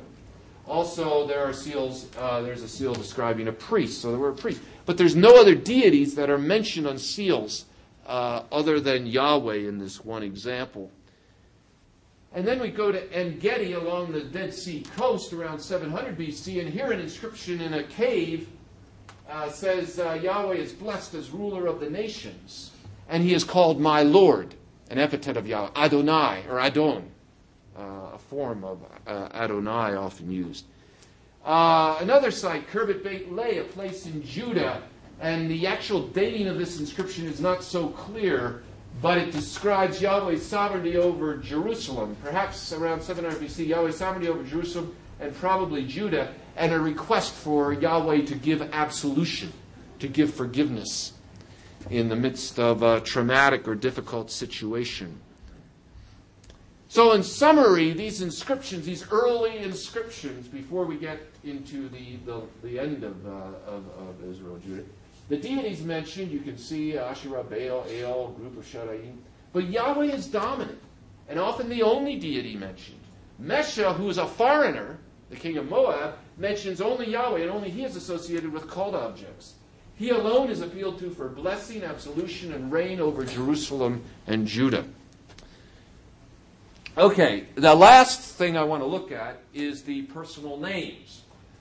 Also, there are seals. There's a seal describing a priest, so there were priests. But there's no other deities that are mentioned on seals other than Yahweh in this one example. And then we go to En-Gedi along the Dead Sea coast around 700 BC, and here an inscription in a cave says Yahweh is blessed as ruler of the nations, and he is called my Lord, an epithet of Yahweh, Adonai or Adon. a form of Adonai often used. Another site, Kerbet Beit Lay, a place in Judah, and the actual dating of this inscription is not so clear, but it describes Yahweh's sovereignty over Jerusalem, perhaps around 700 BC, Yahweh's sovereignty over Jerusalem and probably Judah, and a request for Yahweh to give absolution, to give forgiveness in the midst of a traumatic or difficult situation. So in summary, these inscriptions, these early inscriptions, before we get into the end of Israel and Judah, the deities mentioned, you can see Asherah, Baal, El, group of Shadaim. But Yahweh is dominant, and often the only deity mentioned. Mesha, who is a foreigner, the king of Moab, mentions only Yahweh, and only he is associated with cult objects. He alone is appealed to for blessing, absolution, and reign over Jerusalem and Judah. Okay, the last thing I want to look at is the personal names.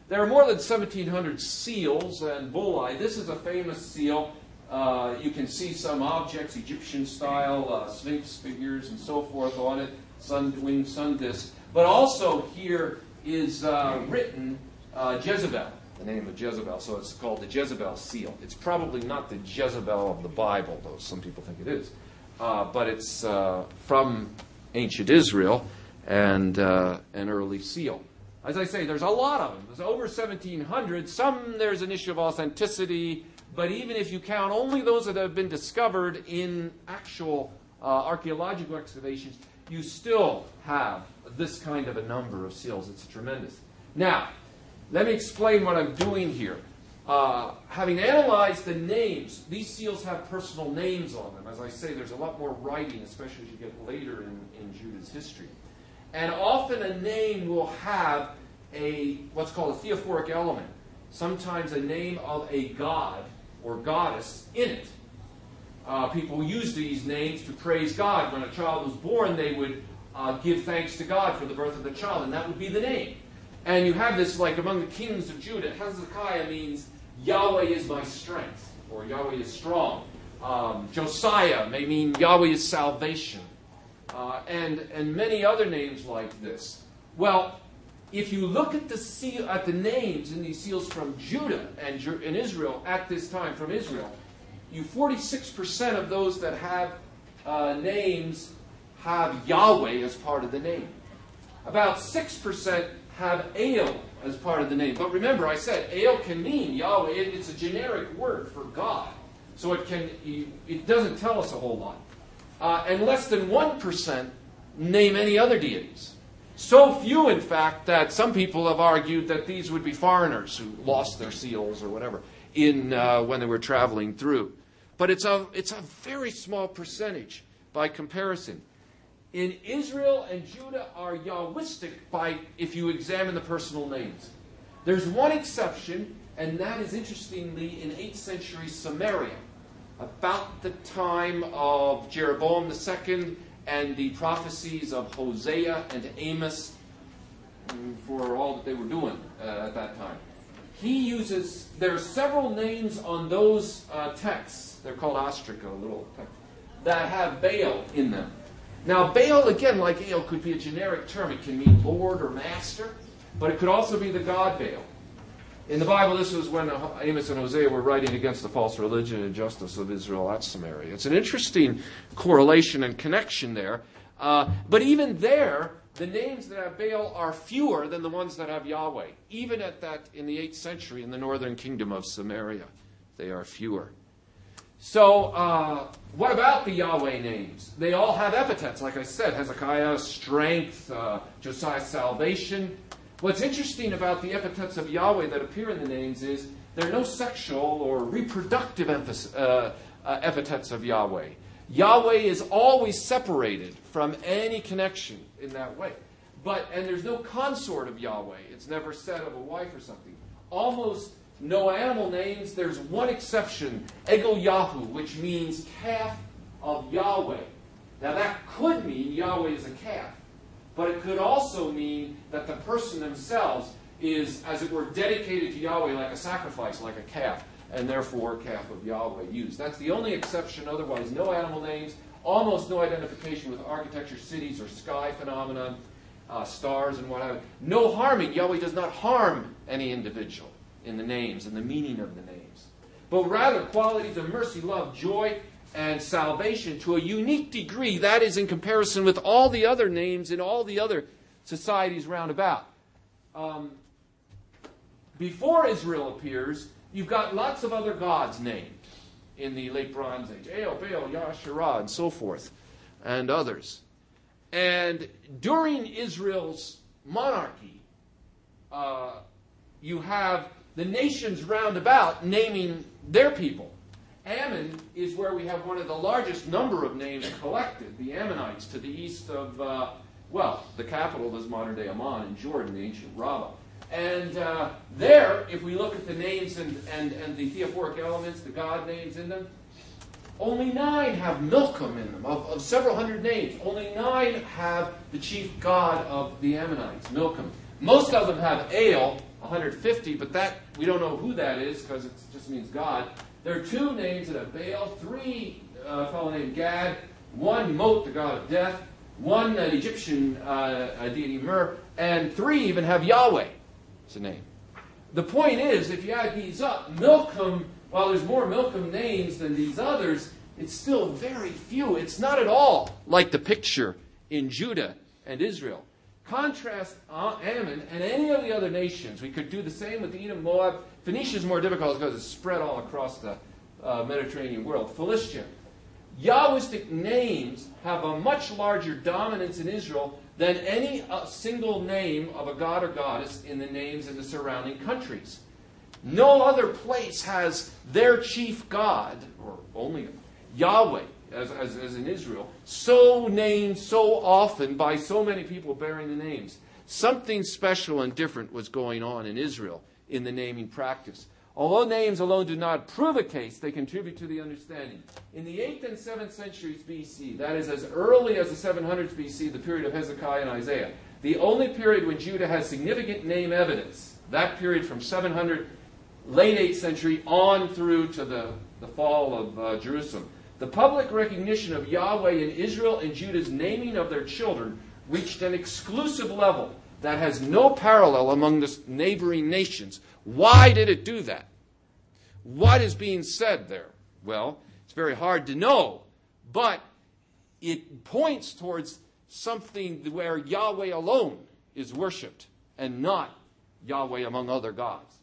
There are more than 1,700 seals and bullae. This is a famous seal. You can see some objects, Egyptian style, sphinx figures and so forth on it, winged sun discs. But also here is written Jezebel, the name of Jezebel. So it's called the Jezebel seal. It's probably not the Jezebel of the Bible, though some people think it is. But it's from ancient Israel and an early seal. As I say, there's a lot of them. There's over 1,700. Some there's an issue of authenticity, but even if you count only those that have been discovered in actual archaeological excavations, you still have this kind of a number of seals. It's tremendous. Now, let me explain what I'm doing here. Having analyzed the names, these seals have personal names on them. As I say, there's a lot more writing, especially as you get later in Judah's history. And often a name will have what's called a theophoric element, sometimes a name of a god or goddess in it. People use these names to praise God. When a child was born, they would give thanks to God for the birth of the child, and that would be the name. And you have this, like among the kings of Judah, Hezekiah means Yahweh is my strength, or Yahweh is strong. Josiah may mean Yahweh is salvation. And many other names like this. Well, if you look at the names in these seals from Judah and in Israel at this time, from Israel, 46% of those that have names have Yahweh as part of the name. About 6% have El as part of the name. But remember, I said El can mean Yahweh. It's a generic word for God. So it doesn't tell us a whole lot. And less than 1% name any other deities. So few, in fact, that some people have argued that these would be foreigners who lost their seals or whatever when they were traveling through. But it's a very small percentage by comparison. In Israel and Judah are Yahwistic if you examine the personal names. There's one exception, and that is, interestingly, in 8th century Samaria, about the time of Jeroboam II and the prophecies of Hosea and Amos for all that they were doing at that time. There are several names on those texts, they're called ostraca, little texts, that have Baal in them. Now, Baal, again, like El, could be a generic term. It can mean Lord or Master, but it could also be the god Baal. In the Bible, this was when Amos and Hosea were writing against the false religion and justice of Israel at Samaria. It's an interesting correlation and connection there. But even there, the names that have Baal are fewer than the ones that have Yahweh. Even in the 8th century in the northern kingdom of Samaria, they are fewer. So, what about the Yahweh names? They all have epithets, like I said. Hezekiah, strength, Josiah, salvation. What's interesting about the epithets of Yahweh that appear in the names is there are no sexual or reproductive epithets of Yahweh. Yahweh is always separated from any connection in that way. And there's no consort of Yahweh. It's never said of a wife or something. Almost no animal names. There's one exception, Egel Yahu, which means calf of Yahweh. Now that could mean Yahweh is a calf. But it could also mean that the person themselves is, as it were, dedicated to Yahweh like a sacrifice, like a calf, and therefore calf of Yahweh used. That's the only exception. Otherwise, no animal names, almost no identification with architecture, cities, or sky phenomena. stars and what have you. No harming. Yahweh does not harm any individual in the names and the meaning of the names, but rather qualities of mercy, love, joy, and salvation to a unique degree. That is in comparison with all the other names in all the other societies round about. Before Israel appears, you've got lots of other gods named in the late Bronze Age. Earl, Baal, Yahshua, and so forth, and others. And during Israel's monarchy, you have the nations round about naming their people. Ammon is where we have one of the largest number of names collected, the Ammonites, to the east of, the capital is modern-day Amman in Jordan, the ancient Rabbah. And there, if we look at the names and the theophoric elements, the god names in them, only 9 have Milcom in them. Of several hundred names, only 9 have the chief god of the Ammonites, Milcom. Most of them have Earl, 150, but that we don't know who that is because it just means God. There are 2 names that have Baal, 3 a fellow named Gad, 1 Mot, the god of death, 1 an Egyptian deity Mer, and 3 even have Yahweh. It's a name. The point is, if you add these up, Milcom, while there's more Milcom names than these others, it's still very few. It's not at all like the picture in Judah and Israel. Contrast Ammon and any of the other nations. We could do the same with Edom, Moab. Phoenicia is more difficult because it's spread all across the Mediterranean world. Philistia. Yahwistic names have a much larger dominance in Israel than any single name of a god or goddess in the names in the surrounding countries. No other place has their chief god, or only Yahweh, as in Israel, so named so often by so many people bearing the names. Something special and different was going on in Israel in the naming practice. Although names alone do not prove a case, they contribute to the understanding. In the 8th and 7th centuries BC, that is as early as the 700s BC, the period of Hezekiah and Isaiah, the only period when Judah has significant name evidence, that period from 700, late 8th century, on through to the fall of Jerusalem. The public recognition of Yahweh in Israel and Judah's naming of their children reached an exclusive level that has no parallel among the neighboring nations. Why did it do that? What is being said there? Well, it's very hard to know, but it points towards something where Yahweh alone is worshipped and not Yahweh among other gods,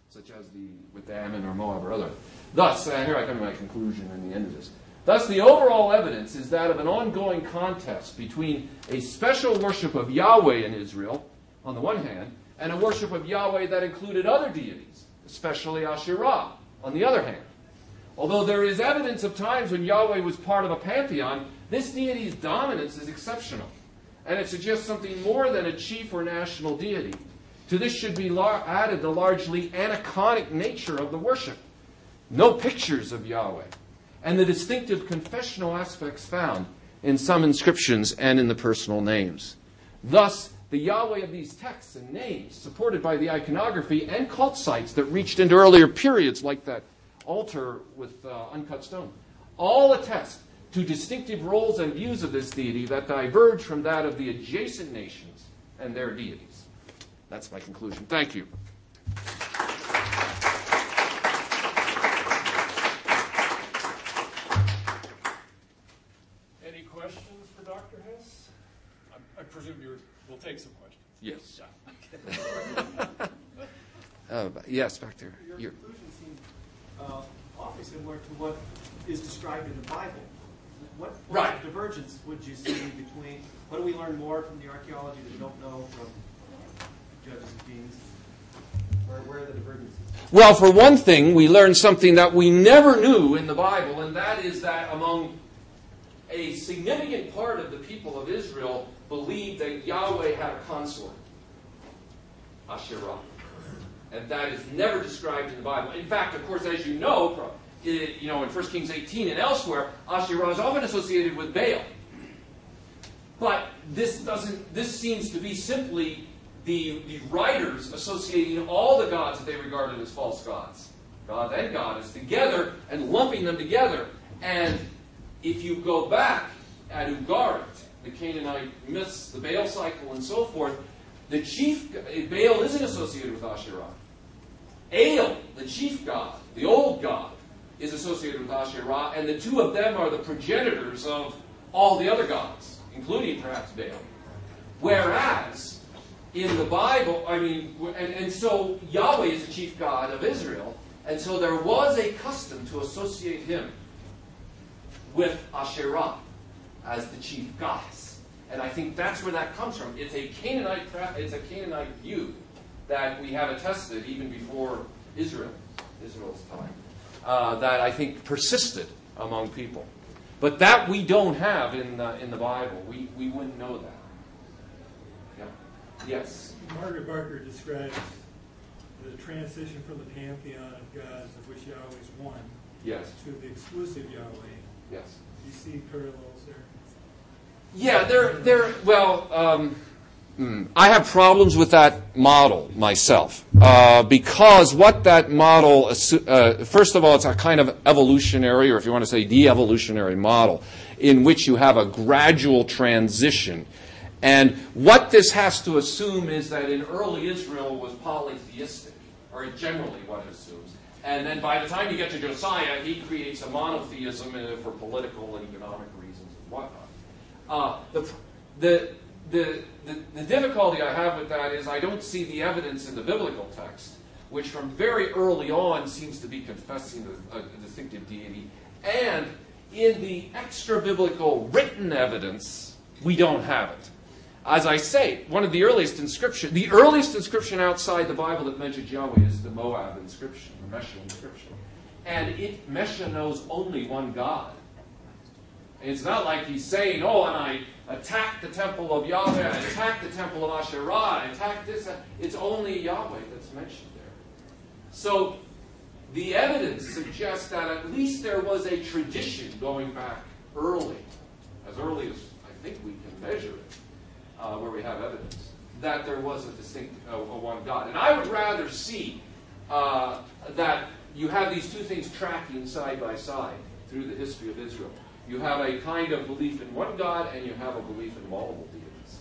such as with Ammon or Moab or other. Thus, here I come to my conclusion and the end of this. Thus, the overall evidence is that of an ongoing contest between a special worship of Yahweh in Israel, on the one hand, and a worship of Yahweh that included other deities, especially Asherah, on the other hand. Although there is evidence of times when Yahweh was part of a pantheon, this deity's dominance is exceptional, and it suggests something more than a chief or national deity. To this should be added the largely aniconic nature of the worship. No pictures of Yahweh, and the distinctive confessional aspects found in some inscriptions and in the personal names. Thus, the Yahweh of these texts and names, supported by the iconography and cult sites that reached into earlier periods, like that altar with uncut stone, all attest to distinctive roles and views of this deity that diverge from that of the adjacent nations and their deities. That's my conclusion. Thank you. Any questions for Dr. Hess? I presume we'll take some questions. Yes. Yeah. Yes, back there. Your conclusion seems awfully similar to what is described in the Bible. What Right. divergence would you see between, what do we learn more from the archaeology that we don't know from Judges and Kings? Where are the divergences? Well, for one thing, we learn something that we never knew in the Bible, and that is that among a significant part of the people of Israel believed that Yahweh had a consort, Asherah. And that is never described in the Bible. In fact, of course, as you know, in 1 Kings 18 and elsewhere, Asherah is often associated with Baal. But this seems to be simply the writers associating all the gods that they regarded as false gods, God and goddess, together and lumping them together. And if you go back at Ugarit, the Canaanite myths, the Baal cycle, and so forth, the chief Baal isn't associated with Asherah. El, the chief god, the old god, is associated with Asherah, and the two of them are the progenitors of all the other gods, including perhaps Baal. Whereas in the Bible, and so Yahweh is the chief god of Israel, and so there was a custom to associate him with Asherah as the chief goddess. And I think that's where that comes from. It's a Canaanite view that we have attested even before Israel's time, that I think persisted among people. But that we don't have in the Bible. We wouldn't know that. Yeah. Yes? Margaret Barker describes the transition from the pantheon of gods, of which Yahweh is one, Yes. to the exclusive Yahweh. Yes. Do you see parallels there? Yeah, I have problems with that model myself, because what that model, first of all, it's a kind of evolutionary, or if you want to say de-evolutionary model, in which you have a gradual transition. And what this has to assume is that in early Israel was polytheistic, or generally what it assumes. And then by the time you get to Josiah, he creates a monotheism for political and economic reasons and whatnot. The difficulty I have with that is I don't see the evidence in the biblical text, which from very early on seems to be confessing a distinctive deity. And in the extra-biblical written evidence, we don't have it. As I say, one of the earliest inscription outside the Bible that mentions Yahweh is the Moab inscription, the Mesha inscription. And Mesha knows only one God. It's not like he's saying, and I attacked the temple of Yahweh, I attacked the temple of Asherah, I attacked this. It's only Yahweh that's mentioned there. So the evidence suggests that at least there was a tradition going back as early as I think we can measure it, where we have evidence, that there was a distinct one God. And I would rather see that you have these two things tracking side by side through the history of Israel. You have a kind of belief in one God, and you have a belief in multiple deities.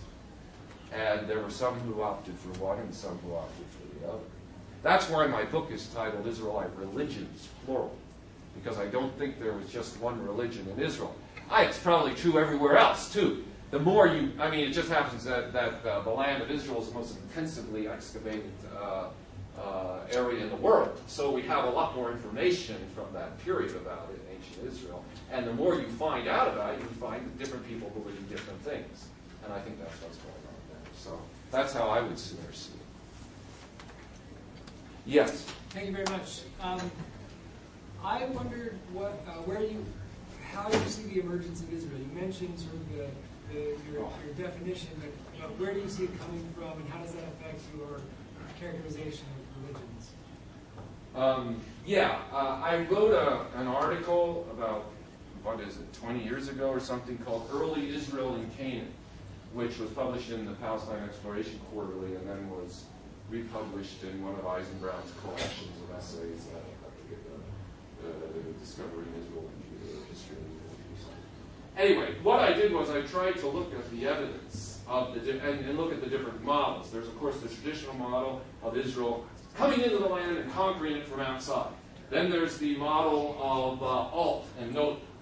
And there were some who opted for one and some who opted for the other. That's why my book is titled Israelite Religions, plural, because I don't think there was just one religion in Israel. It's probably true everywhere else, too. The more it just happens that the land of Israel is the most intensively excavated area in the world. So we have a lot more information from that period about it, ancient Israel. And the more you find out about it, you find that different people believe different things. And I think that's what's going on there. So that's how I would sooner see it. Yes? Thank you very much. I wondered how you see the emergence of Israel. You mentioned sort of your definition, but where do you see it coming from, and how does that affect your characterization of religions? I wrote an article about, 20 years ago or something, called Early Israel in Canaan, which was published in the Palestine Exploration Quarterly and then was republished in one of Eisenbrau's collections of essays, Discovering Israel and History of Israel. Anyway, what I did was I tried to look at the evidence of and look at the different models. There's, of course, the traditional model of Israel coming into the land and conquering it from outside. Then there's the model of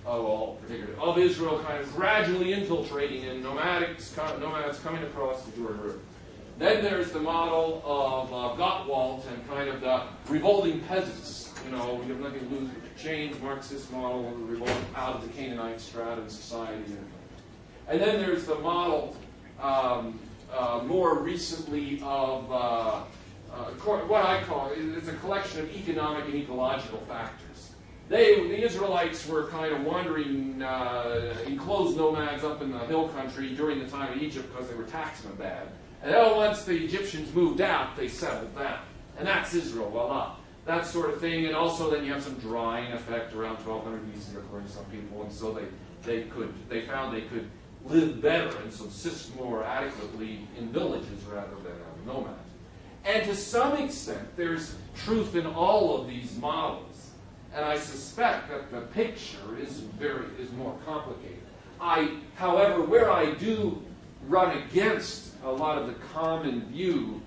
of Israel kind of gradually infiltrating, and nomads coming across the Jordan River. Then there's the model of Gottwald and kind of the revolting peasants. We have nothing to lose with the chains, Marxist model, revolt out of the Canaanite strata in society. And then there's the model more recently of what I call it's a collection of economic and ecological factors. The Israelites were kind of wandering enclosed nomads up in the hill country during the time of Egypt because they were taxing them bad. And then once the Egyptians moved out, they settled down. And that's Israel, voila. That sort of thing. And also then you have some drying effect around 1200 BC, according to some people. And so they found they could live better and subsist more adequately in villages rather than as nomads. And to some extent, there's truth in all of these models. And I suspect that the picture is more complicated. However, where I do run against a lot of the common view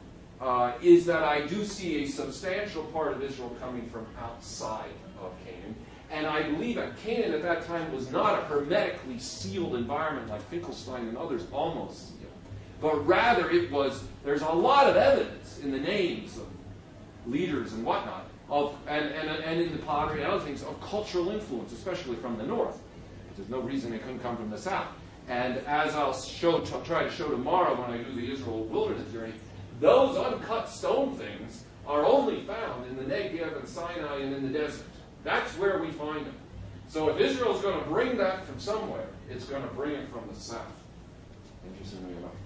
is that I do see a substantial part of Israel coming from outside of Canaan. And I believe that Canaan at that time was not a hermetically sealed environment like Finkelstein and others almost sealed. But rather it was, there's a lot of evidence in the names of leaders and whatnot, and in the pottery and other things, of cultural influence, especially from the north. There's no reason they couldn't come from the south. And as I'll try to show tomorrow when I do the Israel wilderness journey, those uncut stone things are only found in the Negev and Sinai and in the desert. That's where we find them. So if Israel's going to bring that from somewhere, it's going to bring it from the south. Interestingly enough.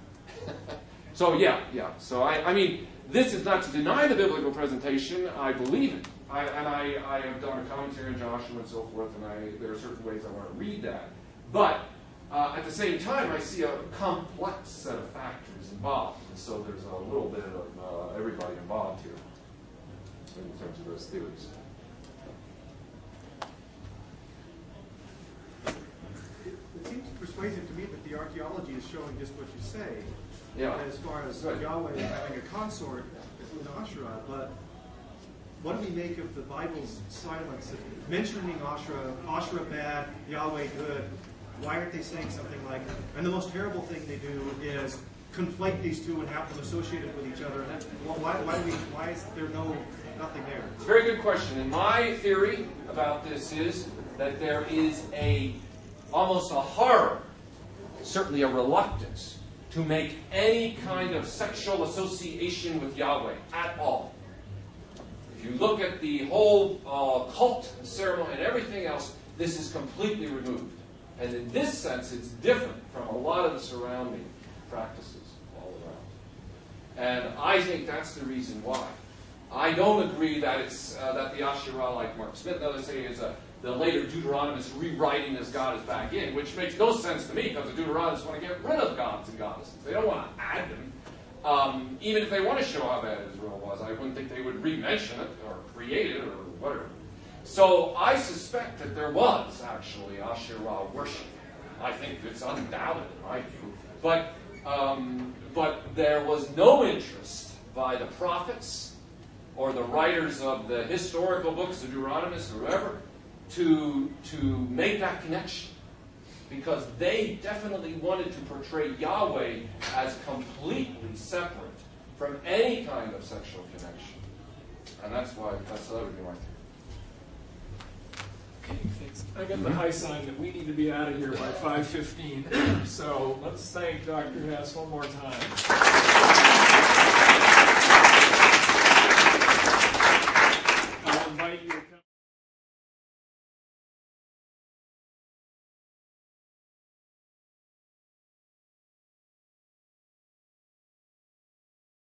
So yeah. So I mean, this is not to deny the biblical presentation. I believe it. I have done a commentary on Joshua and so forth, and there are certain ways I want to read that. But at the same time, I see a complex set of factors involved. And so there's a little bit of everybody involved here in terms of those theories. It seems persuasive to me that the archaeology is showing just what you say. Yeah. As far as Yahweh having a consort in Asherah, but what do we make of the Bible's silence mentioning Asherah bad, Yahweh good? Why aren't they saying something like, and the most terrible thing they do is conflate these two and have them associated with each other? Why is there nothing there? It's a very good question. And my theory about this is that there is almost a horror, certainly a reluctance, to make any kind of sexual association with Yahweh at all. If you look at the whole cult and ceremony and everything else, this is completely removed. And in this sense, it's different from a lot of the surrounding practices all around. And I think that's the reason why. I don't agree that it's that the Asherah, like Mark Smith and others say, is the later Deuteronomists rewriting this goddess back in, which makes no sense to me because the Deuteronomists want to get rid of gods and goddesses. They don't want to add them. Even if they want to show how bad Israel was, I wouldn't think they would re-mention it or create it or whatever. So I suspect that there was actually Asherah worship. I think it's undoubted in my view. But there was no interest by the prophets or the writers of the historical books, the Deuteronomists or whoever, to make that connection. Because they definitely wanted to portray Yahweh as completely separate from any kind of sexual connection. And that would be my theory. Okay, thanks. I got the high sign that we need to be out of here by 5:15. So let's thank Dr. Hess one more time.